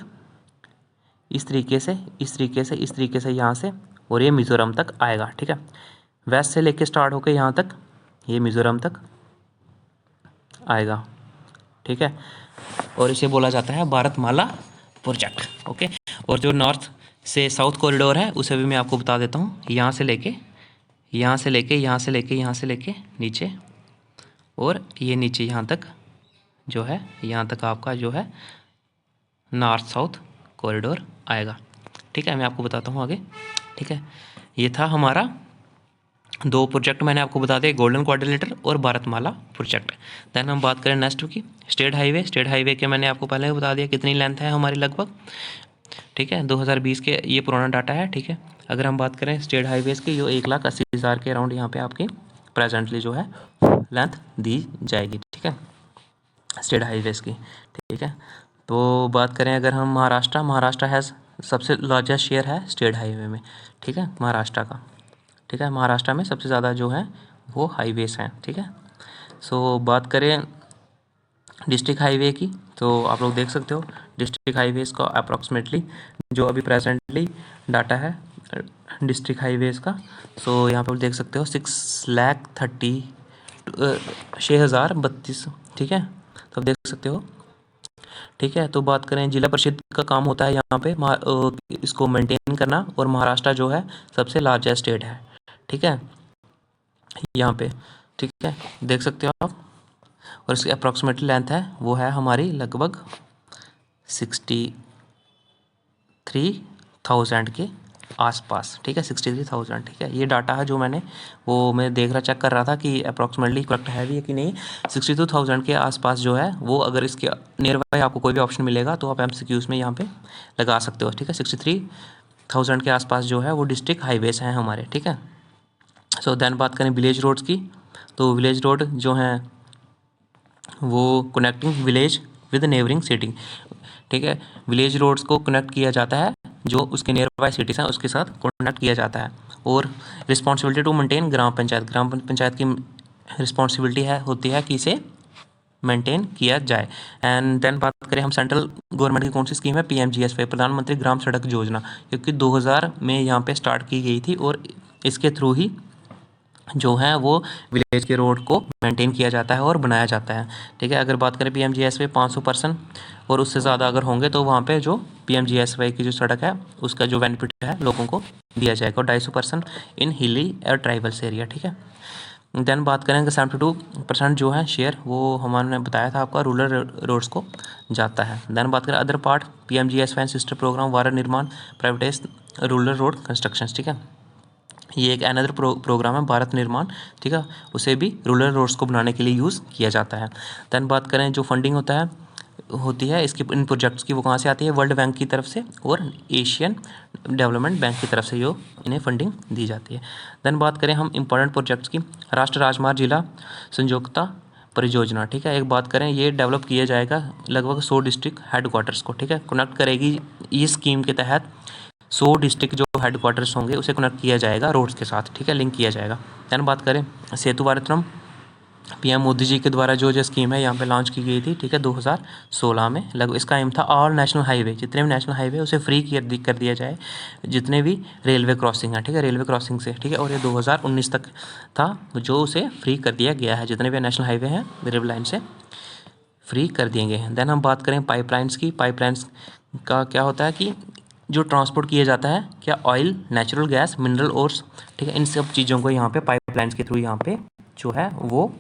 इस तरीके से इस तरीके से इस तरीके से यहाँ से, और ये मिज़ोरम तक आएगा, ठीक है। वेस्ट से लेके स्टार्ट होकर यहाँ तक ये मिज़ोरम तक आएगा, ठीक है। और इसे बोला जाता है भारतमाला प्रोजेक्ट, ओके। और जो नॉर्थ से साउथ कॉरिडोर है उसे भी मैं आपको बता देता हूँ, यहाँ से लेके यहाँ से लेके यहाँ से लेके यहाँ से लेके नीचे, और ये नीचे यहाँ तक जो है, यहाँ तक आपका जो है नॉर्थ साउथ कॉरिडोर आएगा, ठीक है। मैं आपको बताता हूँ आगे, ठीक है। ये था हमारा 2 प्रोजेक्ट मैंने आपको बता दिए, गोल्डन क्वाड्रिलेटरल और भारतमाला प्रोजेक्ट। देन हम बात करें नेक्स्ट की स्टेट हाईवे। स्टेट हाईवे के मैंने आपको पहले बता दिया कितनी लेंथ है हमारी लगभग, ठीक है। 2020 के ये पुराना डाटा है, ठीक है। अगर हम बात करें स्टेट हाईवेज़ की, जो 1,80,000 के अराउंड यहाँ पे आपकी प्रेजेंटली जो है लेंथ दी जाएगी, ठीक है, स्टेट हाईवेज़ की, ठीक है। तो बात करें अगर हम महाराष्ट्र हैज़ सबसे लार्जेस्ट शेयर है स्टेट हाईवे में, ठीक है, महाराष्ट्र का, ठीक है। महाराष्ट्र में सबसे ज़्यादा जो है वो हाईवेज़ हैं, ठीक है। सो बात करें डिस्ट्रिक्ट हाईवे की, तो आप लोग देख सकते हो डिस्ट्रिक्ट हाईवेज़ का अप्रॉक्सीमेटली जो अभी प्रेजेंटली डाटा है डिस्ट्रिक्ट हाईवेज़ का, सो यहाँ पर देख सकते हो 6,32,000, ठीक है। तो आप देख सकते हो, ठीक है। तो बात करें जिला परिषद का काम होता है यहाँ पे इसको मेंटेन करना, और महाराष्ट्र जो है सबसे लार्जेस्ट स्टेट है, ठीक है, यहाँ पे, ठीक है, देख सकते हो आप। और इसकी अप्रॉक्सीमेटली लेंथ है वो है हमारी लगभग 63,000 के आसपास, ठीक है, 63,000, ठीक है। ये डाटा है जो मैं देख रहा चेक कर रहा था कि अप्रॉक्सीमेटली करेक्ट है भी कि नहीं। 62,000 के आसपास जो है वो, अगर इसके नियर बाय आपको कोई भी ऑप्शन मिलेगा तो आप MCQs में यहाँ पे लगा सकते हो, ठीक है। 63,000 के आसपास जो है वो डिस्ट्रिक्ट हाईवेज हैं हमारे, ठीक है। सो देन बात करें विलेज रोड्स की, तो विलेज रोड जो हैं वो connecting village with neighbouring city, ठीक है। विलेज रोड्स को कनेक्ट किया जाता है जो उसके नियर बाय सिटीज़ हैं उसके साथ कनेक्ट किया जाता है। और रिस्पॉन्सिबिलिटी टू मेंटेन ग्राम पंचायत की रिस्पॉन्सिबिलिटी होती है कि इसे मेंटेन किया जाए। एंड देन बात करें हम सेंट्रल गवर्नमेंट की कौन सी स्कीम है, PMGSY, प्रधानमंत्री ग्राम सड़क योजना, क्योंकि 2000 में यहाँ पे स्टार्ट की गई थी और इसके थ्रू ही जो है वो विलेज के रोड को मेंटेन किया जाता है और बनाया जाता है, ठीक है। अगर बात करें PMGSY 500% और उससे ज़्यादा अगर होंगे तो वहाँ पे जो PMGSY की जो सड़क है उसका जो बेनिफिट है लोगों को दिया जाएगा, और 250% इन हिली और ट्राइबल्स एरिया, ठीक है। देन बात करेंगे 72% जो है शेयर वो हमारे बताया था आपका रूरल रोड्स को जाता है। देन बात करें other part PMGSY and sister program water निर्माण प्राइवेटाइज रूरल रोड कंस्ट्रक्शन, ठीक है। ये एक अनदर प्रोग्राम है भारत निर्माण, ठीक है, उसे भी रूरल रोड्स को बनाने के लिए यूज़ किया जाता है। देन बात करें जो फंडिंग होती है इसकी इन प्रोजेक्ट्स की, वो कहाँ से आती है, वर्ल्ड बैंक की तरफ से और एशियन डेवलपमेंट बैंक की तरफ से जो इन्हें फंडिंग दी जाती है। देन बात करें हम इंपॉर्टेंट प्रोजेक्ट्स की, राष्ट्रीय राजमार्ग जिला संयोक्ता परियोजना, ठीक है। एक बात करें ये डेवलप किया जाएगा लगभग 100 डिस्ट्रिक्ट हेडक्वार्टर्स को, ठीक है, कनेक्ट करेगी। इस स्कीम के तहत 100 डिस्ट्रिक्ट जो हेडक्वार्टर्स होंगे उसे कनेक्ट किया जाएगा रोड्स के साथ, ठीक है, लिंक किया जाएगा। देन बात करें सेतु भारतम, PM मोदी जी के द्वारा जो स्कीम है यहाँ पे लॉन्च की गई थी, ठीक है, 2016 में। लगभग इसका एम था ऑल नेशनल हाईवे, जितने भी नेशनल हाईवे उसे फ्री कर दिया जाए, जितने भी रेलवे क्रॉसिंग है, ठीक है, रेलवे क्रॉसिंग से, ठीक है। और ये 2019 तक था जो उसे फ्री कर दिया गया है, जितने भी नेशनल हाईवे हैं रेलवे लाइन से फ्री कर दिए गए हैं। देन हम बात करें पाइपलाइंस की, पाइपलाइंस का क्या होता है कि जो ट्रांसपोर्ट किया जाता है क्या, oil, natural gas, mineral ores, ठीक है, इन सब चीज़ों को यहाँ पे पाइपलाइंस के थ्रू यहाँ पे जो है वो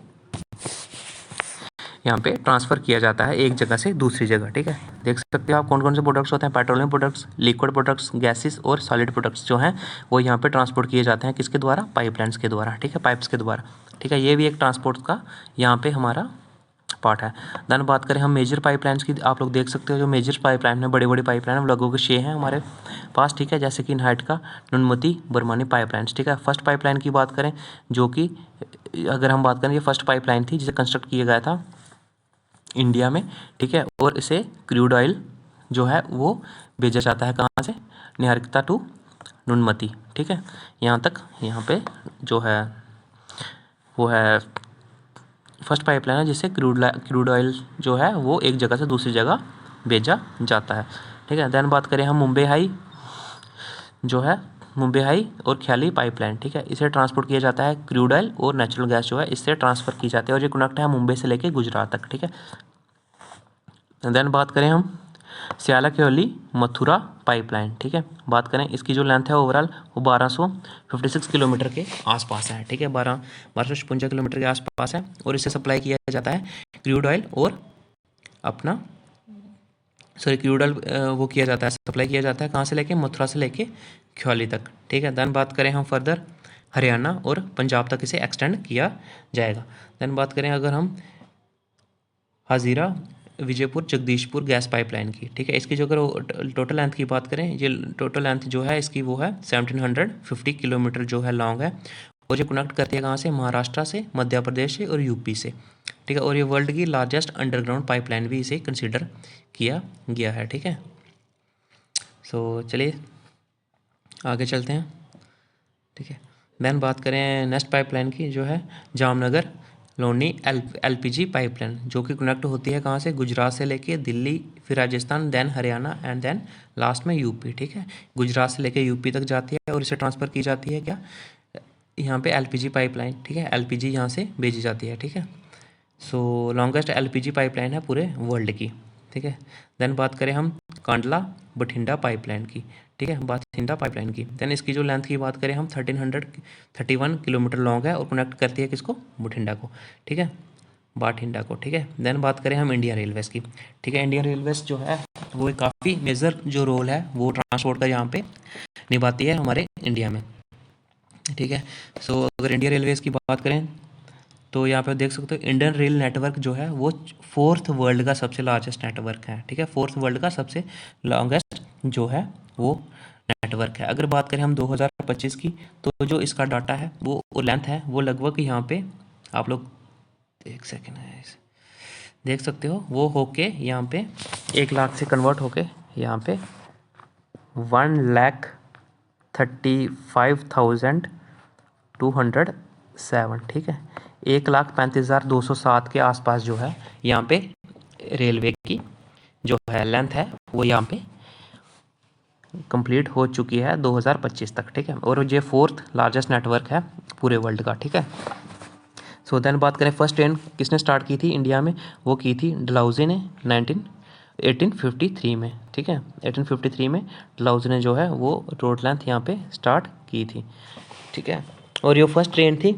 यहाँ पे ट्रांसफ़र किया जाता है एक जगह से दूसरी जगह, ठीक है। देख सकते हो आप कौन कौन से प्रोडक्ट्स होते हैं, petroleum products, liquid products, gases और सॉलिड प्रोडक्ट्स जो हैं वो यहाँ पे ट्रांसपोर्ट किए जाते हैं किसके द्वारा, पाइपलाइंस के द्वारा, ठीक है, पाइप्स के द्वारा, ठीक है। ये भी एक ट्रांसपोर्ट का यहाँ पे हमारा पार्ट है। देन बात करें हम मेजर पाइपलाइंस की, आप लोग देख सकते हो जो मेजर पाइपलाइन है, बड़ी बड़ी पाइपलाइन है, लगभग 6 हैं हमारे पास, ठीक है, जैसे कि नाइट का नुनमती बरमानी पाइपलाइंस, ठीक है। फर्स्ट पाइपलाइन की बात करें जो कि अगर हम बात करें ये फर्स्ट पाइपलाइन थी जिसे कंस्ट्रक्ट किया गया था इंडिया में, ठीक है, और इसे क्रूड ऑयल जो है वो भेजा जाता है कहाँ से, निहारिकता टू नुनमती, ठीक है, यहाँ तक, यहाँ पे जो है वो है फर्स्ट पाइपलाइन है जिससे क्रूड ऑयल जो है वो एक जगह से दूसरी जगह भेजा जाता है, ठीक है। देन बात करें हम मुंबई हाई जो है, मुंबई हाई और ख्याली पाइपलाइन, ठीक है, इसे ट्रांसपोर्ट किया जाता है क्रूड ऑयल और नेचुरल गैस जो है इससे ट्रांसफ़र की जाती है, और ये कनेक्ट है मुंबई से लेके गुजरात तक, ठीक है। देन बात करें हम सियाला केवली मथुरा पाइपलाइन, ठीक है, बात करें इसकी जो लेंथ है ओवरऑल वो 1256 किलोमीटर के आसपास है, ठीक है, 1256 किलोमीटर के आसपास है, और इससे सप्लाई किया जाता है क्रूड ऑयल और अपना क्रूड ऑयल वो किया जाता है, सप्लाई किया जाता है कहाँ से लेके, मथुरा से लेके ख्याली तक, ठीक है। देन बात करें हम फर्दर हरियाणा और पंजाब तक इसे एक्सटेंड किया जाएगा। देन बात करें अगर हम हाजीरा विजयपुर जगदीशपुर गैस पाइपलाइन की, ठीक है, इसकी जो अगर टोटल लेंथ की बात करें, ये टोटल लेंथ जो है इसकी वो है 1750 किलोमीटर जो है लॉन्ग है, और ये कनेक्ट करती है कहाँ से, महाराष्ट्र से, मध्य प्रदेश से और यूपी से, ठीक है, और ये वर्ल्ड की लार्जेस्ट अंडरग्राउंड पाइपलाइन भी इसे कंसिडर किया गया है, ठीक है। सो चलिए आगे चलते हैं, ठीक है। देन बात करें नेक्स्ट पाइपलाइन की जो है जामनगर लोनी LPG पाइपलाइन, जो कि कनेक्ट होती है कहाँ से, गुजरात से लेके दिल्ली, फिर Rajasthan, then Haryana and then last में यूपी, ठीक है, गुजरात से लेके यूपी तक जाती है और इसे ट्रांसफ़र की जाती है क्या, यहाँ पे LPG पाइपलाइन, ठीक है, LPG यहाँ से भेजी जाती है, ठीक है। सो लॉन्गेस्ट LPG पाइपलाइन है पूरे वर्ल्ड की, ठीक है। देन बात करें हम कांडला बठिंडा पाइपलाइन की, ठीक है, बठिंडा पाइपलाइन की, देन इसकी जो लेंथ की बात करें हम 1331 किलोमीटर लॉन्ग है और कनेक्ट करती है किसको, बठिंडा को, ठीक है, बाठिंडा को, ठीक है। देन बात करें हम इंडियन रेलवेज़ की, ठीक है, इंडियन रेलवेज़ जो है वो एक काफ़ी मेजर जो रोल है वो ट्रांसपोर्ट का यहाँ पे निभाती है हमारे इंडिया में, ठीक है। सो अगर इंडिया रेलवेज़ की बात करें तो यहाँ पे देख सकते हो इंडियन रेल नेटवर्क जो है वो 4th वर्ल्ड का सबसे लार्जेस्ट नेटवर्क है, ठीक है। 4th वर्ल्ड का सबसे लॉन्गेस्ट जो है वो नेटवर्क है। अगर बात करें हम 2025 की, तो जो इसका डाटा है वो लेंथ है वो लगभग यहाँ पे आप लोग एक सेकेंड है देख सकते हो, वो होके यहाँ पे 1 लाख से कन्वर्ट होके यहाँ पे 1,35,207, ठीक है। 1,35,207 के आसपास जो है यहाँ पे रेलवे की जो है लेंथ है वो यहाँ पे कंप्लीट हो चुकी है 2025 तक, ठीक है। और ये 4th लार्जेस्ट नेटवर्क है पूरे वर्ल्ड का, ठीक है। सो देन बात करें फर्स्ट ट्रेन किसने स्टार्ट की थी इंडिया में, वो की थी डलहौजी ने 1853 में, ठीक है। 1853 में डलहौजी ने जो है वो रोड लेंथ यहाँ पे स्टार्ट की थी, ठीक है। और ये फर्स्ट ट्रेन थी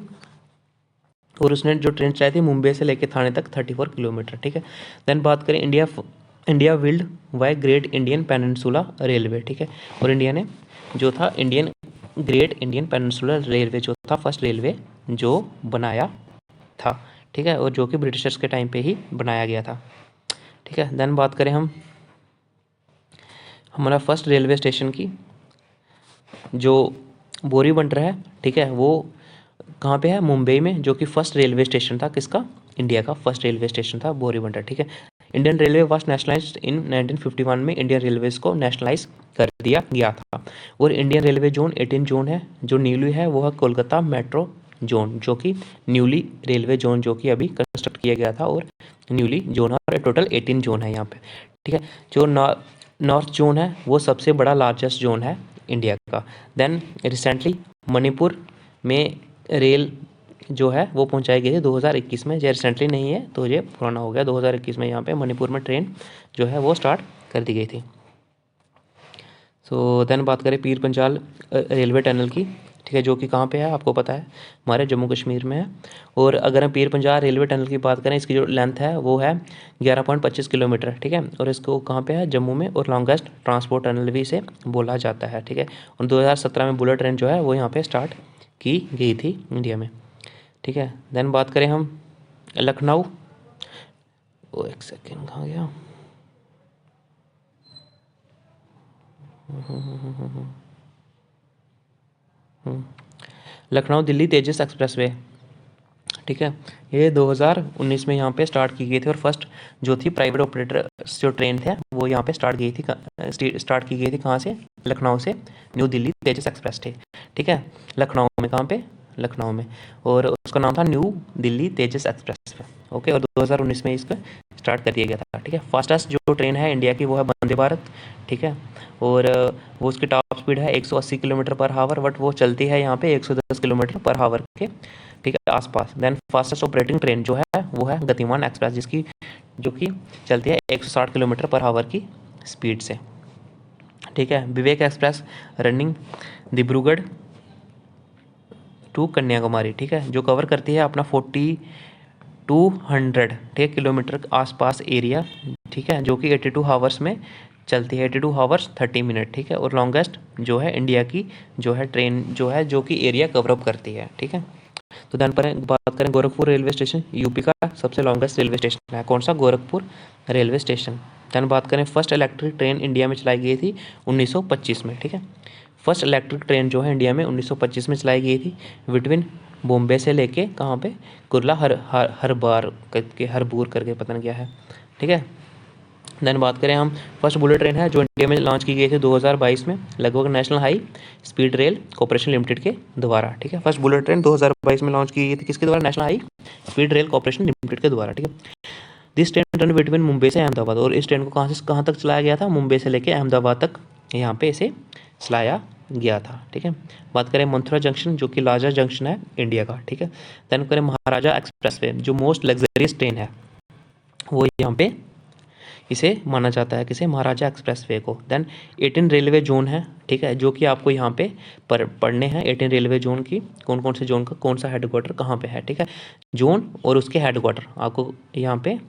और उसने जो ट्रेन चलाई थी मुंबई से लेके थाने तक 34 किलोमीटर, ठीक है। देन बात करें India build by great Indian peninsula railway, ठीक है। और इंडिया ने जो था ग्रेट इंडियन पेनिनसुला रेलवे जो था फर्स्ट रेलवे जो बनाया था, ठीक है। और जो कि ब्रिटिशर्स के टाइम पे ही बनाया गया था, ठीक है। देन बात करें हम हमारा फर्स्ट रेलवे स्टेशन की, जो बोरीबंदर है, ठीक है, वो कहाँ पे है, मुंबई में, जो कि फर्स्ट रेलवे स्टेशन था किसका, इंडिया का फर्स्ट रेलवे स्टेशन था बोरीबंदर, ठीक है। इंडियन रेलवे वाज नेशनलाइज्ड इन 1951 में इंडियन रेलवेज को नेशनलाइज कर दिया गया था। और इंडियन रेलवे जोन 18 जोन है, जो न्यूली है वो है कोलकाता मेट्रो जोन, जो कि न्यूली रेलवे जोन जो कि अभी कंस्ट्रक्ट किया गया था और न्यूली जोन है, और टोटल 18 जोन है यहाँ पे, ठीक है। जो नॉर्थ जोन है वो सबसे बड़ा लार्जेस्ट जोन है इंडिया का। देन रिसेंटली मणिपुर में रेल जो है वो पहुंचाई गई थी 2021 में, ये रिसेंटली नहीं है तो ये पुराना हो गया, 2021 में यहाँ पे मणिपुर में ट्रेन जो है वो स्टार्ट कर दी गई थी। सो देन बात करें पीर पंजाल रेलवे टनल की, ठीक है, जो कि कहाँ पे है आपको पता है, हमारे जम्मू कश्मीर में है। और अगर हम पीर पंजाल रेलवे टनल की बात करें, इसकी जो लेंथ है वो है 11.25 किलोमीटर, ठीक है। और इसको कहाँ पे है, जम्मू में, और लॉन्गेस्ट ट्रांसपोर्ट टनल भी इसे बोला जाता है, ठीक है। और 2017 में बुलेट ट्रेन जो है वो यहाँ पर स्टार्ट की गई थी इंडिया में, ठीक है। देन बात करें हम लखनऊ, वो एक सेकेंड कहाँ गया, लखनऊ दिल्ली तेजस एक्सप्रेसवे, ठीक है। ये 2019 में यहाँ पे स्टार्ट की गई थी और फर्स्ट जो थी प्राइवेट ऑपरेटर जो ट्रेन थे वो यहाँ पे स्टार्ट की गई थी कहाँ से, लखनऊ से न्यू दिल्ली तेजस एक्सप्रेस थे, ठीक है। लखनऊ में, कहाँ पे, लखनऊ में, और उसका नाम था new Delhi Tejas express, okay. और 2019 में इसको स्टार्ट कर दिया गया था, ठीक है। फास्टेस्ट जो ट्रेन है इंडिया की वो है वंदे भारत, ठीक है। और वो उसकी टॉप स्पीड है 180 किलोमीटर पर हावर, बट वो चलती है यहाँ पे 110 किलोमीटर पर हावर के, ठीक है, आसपास। देन फास्टेस्ट ऑपरेटिंग ट्रेन जो है वो है गतिमान एक्सप्रेस, जो कि चलती है 160 किलोमीटर पर हावर की स्पीड से, ठीक है। Vivek express running Dibrugarh to Kanyakumari, ठीक है, जो कवर करती है अपना 4200, ठीक, किलोमीटर आसपास एरिया, ठीक है, जो कि 82 हावर्स में चलती है, 82 हावर्स 30 मिनट, ठीक है। और लॉन्गेस्ट जो है इंडिया की जो है ट्रेन जो है जो कि एरिया कवर अप करती है, ठीक है। तो ध्यान पर बात करें गोरखपुर रेलवे स्टेशन यूपी का सबसे लॉन्गेस्ट रेलवे स्टेशन है, कौन सा, गोरखपुर रेलवे स्टेशन। ध्यान बात करें फर्स्ट इलेक्ट्रिक ट्रेन इंडिया में चलाई गई थी 1925 में, ठीक है। फर्स्ट इलेक्ट्रिक ट्रेन जो है इंडिया में 1925 में चलाई गई थी बिटवीन बॉम्बे से लेके कहाँ पे, कुर्ला हरबूर करके पता नहीं क्या है, ठीक है। देन बात करें हम फर्स्ट बुलेट ट्रेन है जो इंडिया में लॉन्च की गई थी 2022 में लगभग national high speed rail corporation limited के द्वारा, ठीक है। फर्स्ट बुलेट ट्रेन 2022 में लॉन्च की गई थी किसके द्वारा, national high speed rail corporation limited के द्वारा, ठीक है। This train run between Mumbai से अहमदाबाद, और इस ट्रेन को कहाँ से कहाँ तक चलाया गया था, मुंबई से लेकर अहमदाबाद तक यहाँ पे इसे चलाया गया था, ठीक है। बात करें मथुरा जंक्शन जो कि लार्जेस्ट जंक्शन है इंडिया का, ठीक है। देन करें महाराजा एक्सप्रेसवे जो मोस्ट लग्जरियस ट्रेन है, वो यहाँ पे इसे माना जाता है किसे, महाराजा एक्सप्रेसवे को। देन 18 रेलवे जोन है, ठीक है, जो कि आपको यहाँ पे पढ़ने हैं 18 रेलवे जोन की, कौन कौन से जोन का कौन सा हेडक्वार्टर कहाँ पे है, ठीक है। जोन और उसके हेडक्वार्टर आपको यहाँ पे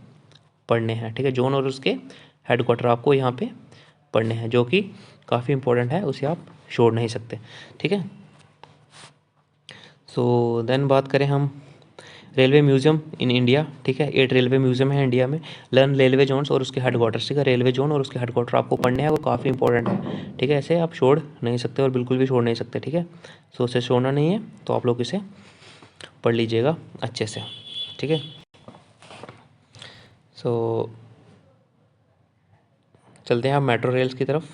पढ़ने हैं, ठीक है। जोन और उसके हेडक्वार्टर आपको यहाँ पे पढ़ने हैं, जो कि काफ़ी इंपॉर्टेंट है, उसे आप छोड़ नहीं सकते, ठीक है। सो देन बात करें हम रेलवे म्यूज़ियम इन इंडिया, ठीक है। 8 रेलवे म्यूज़ियम है इंडिया में। लर्न रेलवे जोन्स और उसके हेडक्वार्टर्स, ठीक है। रेलवे जोन और उसके हेडक्वार्टर आपको पढ़ने हैं, वो काफ़ी इंपॉर्टेंट है, ठीक है। ऐसे आप छोड़ नहीं सकते और बिल्कुल भी छोड़ नहीं सकते, ठीक है। सो उसे छोड़ना नहीं है, तो आप लोग इसे पढ़ लीजिएगा अच्छे से, ठीक है। सो चलते हैं आप मेट्रो रेल्स की तरफ।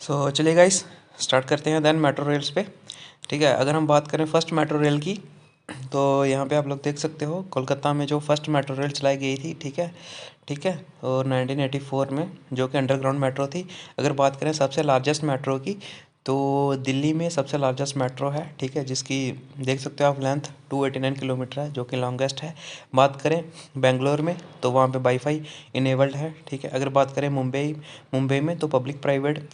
सो चलिए गाइस, स्टार्ट करते हैं देन मेट्रो रेल्स पे, ठीक है। अगर हम बात करें फर्स्ट मेट्रो रेल की, तो यहाँ पे आप लोग देख सकते हो कोलकाता में जो फर्स्ट मेट्रो रेल चलाई गई थी, ठीक है, ठीक है। और 1984 में, जो कि अंडरग्राउंड मेट्रो थी। अगर बात करें सबसे लार्जेस्ट मेट्रो की, तो दिल्ली में सबसे लार्जेस्ट मेट्रो है, ठीक है, जिसकी देख सकते हो आप लेंथ 289 किलोमीटर है, जो कि लॉन्गेस्ट है। बात करें बेंगलोर में, तो वहाँ पे वाईफाई इनेबल्ड है, ठीक है। अगर बात करें मुंबई में, तो पब्लिक प्राइवेट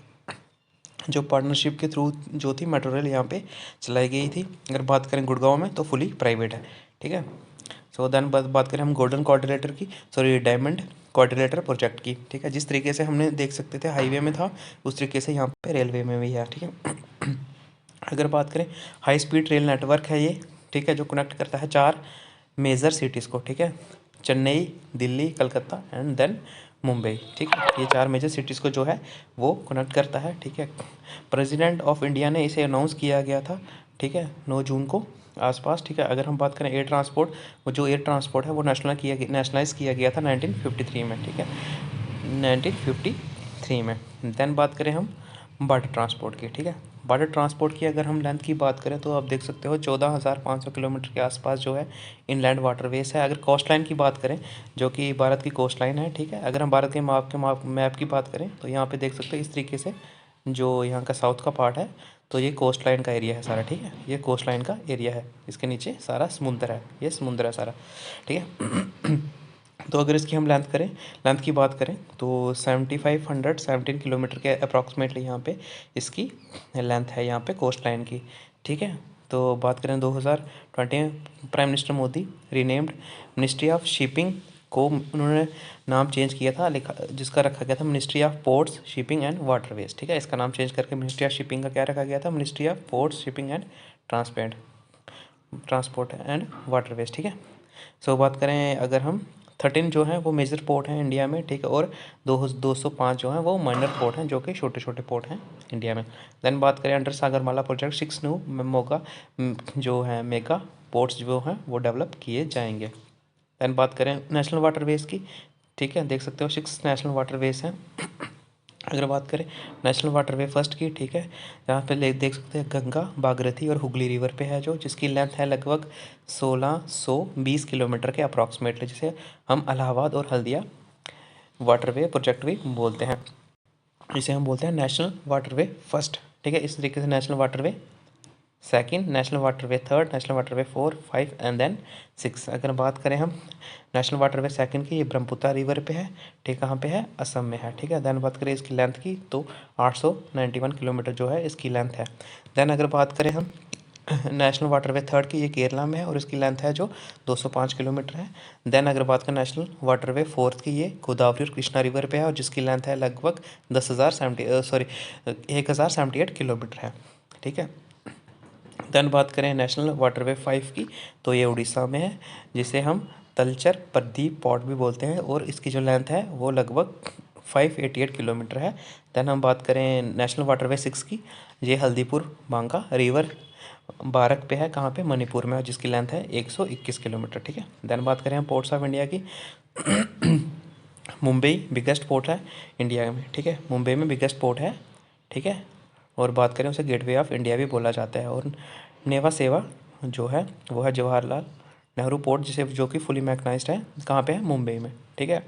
जो पार्टनरशिप के थ्रू जो थी मेट्रो रेल यहाँ पे चलाई गई थी। अगर बात करें गुड़गांव में, तो फुली प्राइवेट है, ठीक है। सो देन बात करें हम गोल्डन क्वाड्रिलेटर की, सॉरी डायमंड क्वाड्रिलेटर प्रोजेक्ट की, ठीक है। जिस तरीके से हमने देख सकते थे हाईवे में था, उस तरीके से यहाँ पे रेलवे में भी है, ठीक है। अगर बात करें हाई स्पीड रेल नेटवर्क है ये, ठीक है, जो कनेक्ट करता है 4 मेजर सिटीज़ को, ठीक है। चेन्नई, दिल्ली, कलकत्ता एंड देन मुंबई, ठीक है। ये 4 मेजर सिटीज़ को जो है वो कनेक्ट करता है, ठीक है। प्रेसिडेंट ऑफ इंडिया ने इसे अनाउंस किया गया था, ठीक है, 9 जून को आसपास, ठीक है। अगर हम बात करें एयर ट्रांसपोर्ट, वो जो एयर ट्रांसपोर्ट है वो नेशनलाइज किया गया था 1953 में, ठीक है, 1953 में। देन बात करें हम वाटर ट्रांसपोर्ट की, ठीक है। वाटर ट्रांसपोर्ट की अगर हम लेंथ की बात करें, तो आप देख सकते हो 14,500 किलोमीटर के आसपास जो है इनलैंड वाटरवेज है। अगर कोस्ट लाइन की बात करें, जो कि भारत की कोस्ट लाइन है, ठीक है। अगर हम भारत के मैप की बात करें, तो यहाँ पे देख सकते हो इस तरीके से जो यहाँ का साउथ का पार्ट है, तो ये कोस्ट लाइन का एरिया है सारा, ठीक है। ये कोस्ट लाइन का एरिया है, इसके नीचे सारा समुंदर है, ये समुंदर है सारा, ठीक है। तो अगर इसकी हम लेंथ की बात करें, तो 7517 किलोमीटर के अप्रॉक्सीमेटली यहाँ पे इसकी लेंथ है यहाँ पे कोस्ट लाइन की, ठीक है। तो बात करें 2020, prime minister Modi renamed ministry of shipping को उन्होंने नाम चेंज किया था, लिखा जिसका रखा गया था ministry of ports shipping and waterways, ठीक है। इसका नाम चेंज करके मिनिस्ट्री ऑफ शिपिंग का क्या रखा गया था, ministry of ports shipping and transport and waterways, ठीक है। सो बात करें अगर हम 13 जो हैं वो मेजर पोर्ट हैं इंडिया में, ठीक है, और 205 जो हैं वो माइनर पोर्ट हैं, जो कि छोटे छोटे पोर्ट हैं इंडिया में। देन बात करें अंडर सागरमाला प्रोजेक्ट 6 न्यू जो है मेगा पोर्ट्स जो हैं वो डेवलप किए जाएंगे। देन बात करें नेशनल वाटरवेज की, ठीक है, देख सकते हो 6 नेशनल वाटरवेज हैं। अगर बात करें नेशनल वाटरवे फर्स्ट की, ठीक है, यहाँ पे देख सकते हैं गंगा, भागीरथी और हुगली रिवर पे है, जो जिसकी लेंथ है लगभग 1620 किलोमीटर के अप्रॉक्सीमेटली, जिसे हम इलाहाबाद और हल्दिया वाटरवे प्रोजेक्ट भी बोलते हैं। इसे हम बोलते हैं नेशनल वाटरवे फर्स्ट, ठीक है। इस तरीके से national waterway second, national waterway third, national waterway 4, 5 and then 6। अगर बात करें हम नेशनल वाटरवे सेकंड की, ये ब्रह्मपुत्र रिवर पे है, ठीक, कहाँ पे है, असम में है, ठीक है। देन बात करें इसकी लेंथ की, तो 891 किलोमीटर जो है इसकी लेंथ है। देन अगर बात करें हम नेशनल वाटरवे थर्ड की, ये केरला में है और इसकी लेंथ है जो 205 किलोमीटर है। देन अगर बात करें नेशनल वाटरवे फोर्थ की, ये गोदावरी और कृष्णा रिवर पे है और जिसकी लेंथ है लगभग 1078 किलोमीटर है, ठीक है। देन बात करें नेशनल वाटरवे 5 की, तो ये उड़ीसा में है, जिसे हम तलचर प्रदीप पॉट भी बोलते हैं और इसकी जो लेंथ है वो लगभग 588 किलोमीटर है। देन हम बात करें नेशनल वाटरवे 6 की, ये हल्दीपुर बांका रिवर बारक पे है, कहाँ पे, मणिपुर में, जिसकी लेंथ है 121 किलोमीटर, ठीक है। देन बात करें हम पोर्ट्स ऑफ इंडिया की, मुंबई बिगेस्ट पोर्ट है इंडिया में, ठीक है, मुंबई में बिगेस्ट पोर्ट है, ठीक है। और बात करें उसे गेटवे ऑफ इंडिया भी बोला जाता है। और नेवा सेवा जो है वो है जवाहरलाल नेहरू पोर्ट, जिसे जो कि फुली मैकनाइज्ड है, कहाँ पे है, मुंबई में, ठीक है।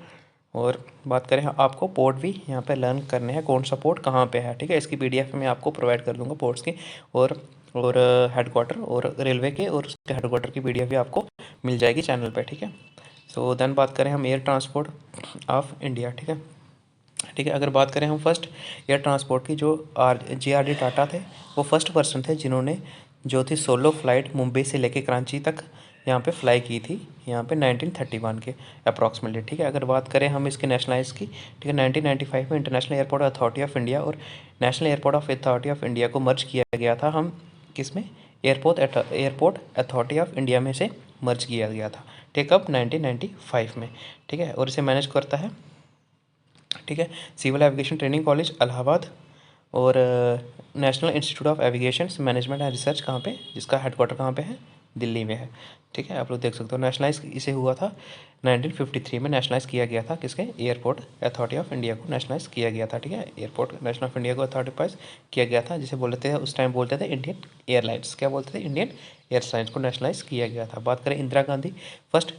और बात करें आपको पोर्ट भी यहाँ पे लर्न करने हैं, कौन सा पोर्ट कहाँ पे है, ठीक है। इसकी पीडीएफ में आपको प्रोवाइड कर दूँगा पोर्ट्स की और हेडक्वार्टर और रेलवे के और उसके हेडक्वार्टर की पीडीएफ भी आपको मिल जाएगी चैनल पे, ठीक है। सो देन बात करें हम एयर ट्रांसपोर्ट ऑफ इंडिया, ठीक है, ठीक है। अगर बात करें हम फर्स्ट एयर ट्रांसपोर्ट की, जो JRD टाटा थे, वो फर्स्ट पर्सन थे जिन्होंने जो थी सोलो फ्लाइट मुंबई से लेके कराची तक यहाँ पे फ्लाई की थी, यहाँ पे 1931 के अप्रॉक्सीमेटली, ठीक है। अगर बात करें हम इसके नेशनलाइज की, ठीक है, 1995 में international airport authority of India और national airport authority of India को मर्ज किया गया था। हम किस में, एयरपोर्ट अथॉरिटी ऑफ इंडिया में से मर्ज किया गया था, ठीक है, अब 1995 में, ठीक है। और इसे मैनेज करता है, ठीक है, civil aviation training college Allahabad और national institute of aviation management and research कहाँ पे, जिसका हेडक्वार्टर कहाँ पे है, दिल्ली में है, ठीक है। आप लोग देख सकते हो नेशनलाइज इसे हुआ था 1953 में, नेशनलाइज किया गया था किसके, एयरपोर्ट अथॉरिटी ऑफ इंडिया को नेशनलाइज किया गया था, ठीक है। एयरपोर्ट नेशनल ऑफ इंडिया को अथॉरिटाइज किया गया था, जिसे बोलते थे उस टाइम बोलते थे इंडियन एयरलाइंस, क्या बोलते थे, इंडियन एयरलाइंस को नेशनलाइज किया गया था। बात करें इंदिरा गांधी फर्स्ट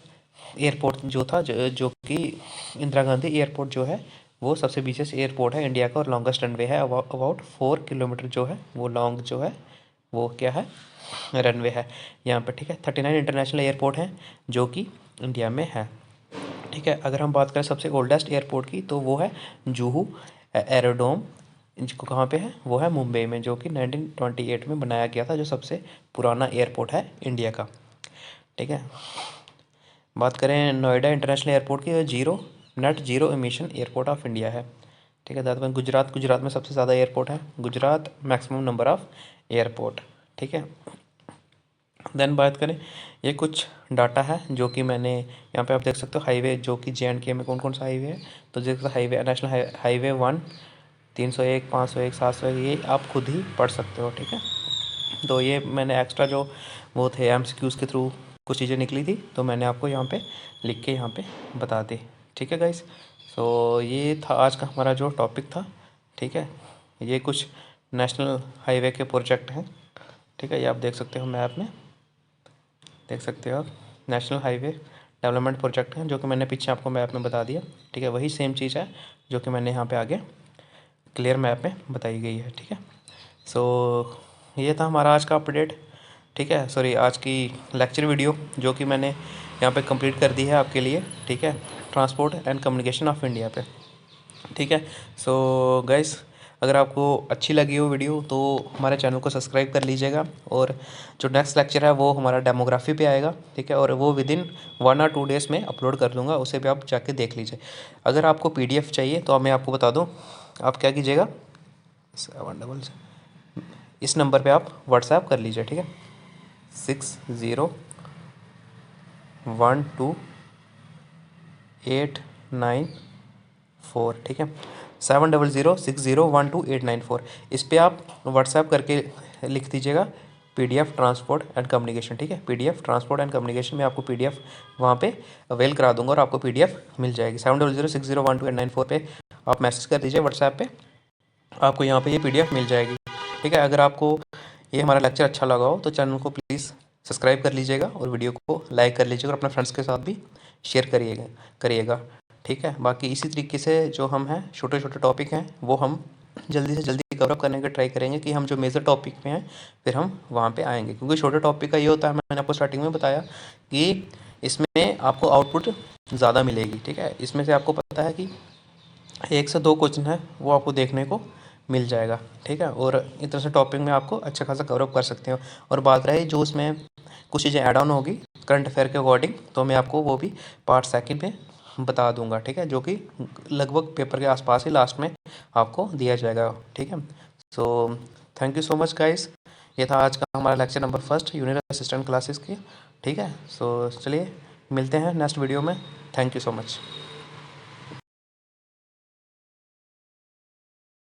एयरपोर्ट जो था, जो कि इंदिरा गांधी एयरपोर्ट जो है वो सबसे बिगेस्ट एयरपोर्ट है इंडिया का और लॉन्गेस्ट रनवे है, अबाउट 4 किलोमीटर जो है वो लॉन्ग जो है वो क्या है, रनवे है यहाँ पे, ठीक है। 39 इंटरनेशनल एयरपोर्ट हैं जो कि इंडिया में है, ठीक है। अगर हम बात करें सबसे ओल्डेस्ट एयरपोर्ट की तो वो है जुहू एरोड्रोम, जिसको कहाँ पे है, वो है मुंबई में, जो कि 1928 में बनाया गया था, जो सबसे पुराना एयरपोर्ट है इंडिया का, ठीक है। बात करें नोएडा इंटरनेशनल एयरपोर्ट की, zero emission airport of India है, ठीक है। दादा गुजरात में सबसे ज़्यादा एयरपोर्ट है, Gujarat maximum number of airport, ठीक है। देन बात करें, ये कुछ डाटा है जो कि मैंने यहाँ पे आप देख सकते हो, हाईवे जो कि JNK में कौन कौन सा हाईवे है, तो जैसे हाईवे नेशनल हाईवे 1, 301, 501, 701, ये आप खुद ही पढ़ सकते हो, ठीक है। तो ये मैंने एक्स्ट्रा जो वो थे MCQs के थ्रू कुछ चीज़ें निकली थी, तो मैंने आपको यहाँ पे लिख के यहाँ पे बता दी, ठीक है गाइस। सो ये था आज का हमारा जो टॉपिक था, ठीक है। ये कुछ नेशनल हाईवे के प्रोजेक्ट हैं, ठीक है, ये आप देख सकते हो मैप में, देख सकते हो आप, नेशनल हाईवे डेवलपमेंट प्रोजेक्ट हैं जो कि मैंने पीछे आपको मैप में बता दिया, ठीक है। वही सेम चीज़ है जो कि मैंने यहाँ पे आगे क्लियर मैप में बताई गई है, ठीक है। सो ये था हमारा आज का अपडेट, ठीक है, सॉरी आज की लेक्चर वीडियो जो कि मैंने यहाँ पे कंप्लीट कर दी है आपके लिए, ठीक है, transport and communication of India पे, ठीक है। सो गाइस, अगर आपको अच्छी लगी हो वीडियो तो हमारे चैनल को सब्सक्राइब कर लीजिएगा, और जो नेक्स्ट लेक्चर है वो हमारा डेमोग्राफी पे आएगा, ठीक है, और वो विदिन 1 और 2 डेज़ में अपलोड कर दूंगा, उसे भी आप जाके देख लीजिए। अगर आपको PDF चाहिए तो मैं आपको बता दूँ, आप क्या कीजिएगा, 7 इस नंबर पे आप व्हाट्सएप कर लीजिए, ठीक है, 601289 4, ठीक है, 7006012894, इस पे आप व्हाट्सएप करके लिख दीजिएगा PDF ट्रांसपोर्ट एंड कम्युनिकेशन, ठीक है। PDF ट्रांसपोर्ट एंड कम्युनिकेशन में आपको PDF वहाँ पे अवेल करा दूंगा और आपको PDF मिल जाएगी। 7006012894 पे आप मैसेज कर दीजिए व्हाट्सएप पे, आपको यहाँ पे ये PDF मिल जाएगी, ठीक है। अगर आपको ये हमारा लेक्चर अच्छा लगा हो तो चैनल को प्लीज़ सब्सक्राइब कर लीजिएगा और वीडियो को लाइक कर लीजिएगा और अपने फ्रेंड्स के साथ भी शेयर करिएगा, ठीक है। बाकी इसी तरीके से जो हम हैं छोटे छोटे टॉपिक हैं वो हम जल्दी से जल्दी कवर अप करने का ट्राई करेंगे कि हम जो मेजर टॉपिक में हैं फिर हम वहाँ पे आएंगे, क्योंकि छोटे टॉपिक का ये होता है, मैंने आपको स्टार्टिंग में बताया कि इसमें आपको आउटपुट ज़्यादा मिलेगी, ठीक है। इसमें से आपको पता है कि 1 से 2 क्वेश्चन है वो आपको देखने को मिल जाएगा, ठीक है, और इस तरह से टॉपिक में आपको अच्छा खासा कवर अप कर सकते हो। और बात रही जो उसमें कुछ चीज़ें ऐड ऑन होगी करंट अफेयर के अकॉर्डिंग, तो मैं आपको वो भी पार्ट सेकंड में बता दूंगा, ठीक है, जो कि लगभग पेपर के आसपास ही लास्ट में आपको दिया जाएगा, ठीक है। So thank you so much guys, ये था आज का हमारा lecture number 1 unit assistant classes की, ठीक है। सो चलिए मिलते हैं नेक्स्ट वीडियो में, थैंक यू सो मच।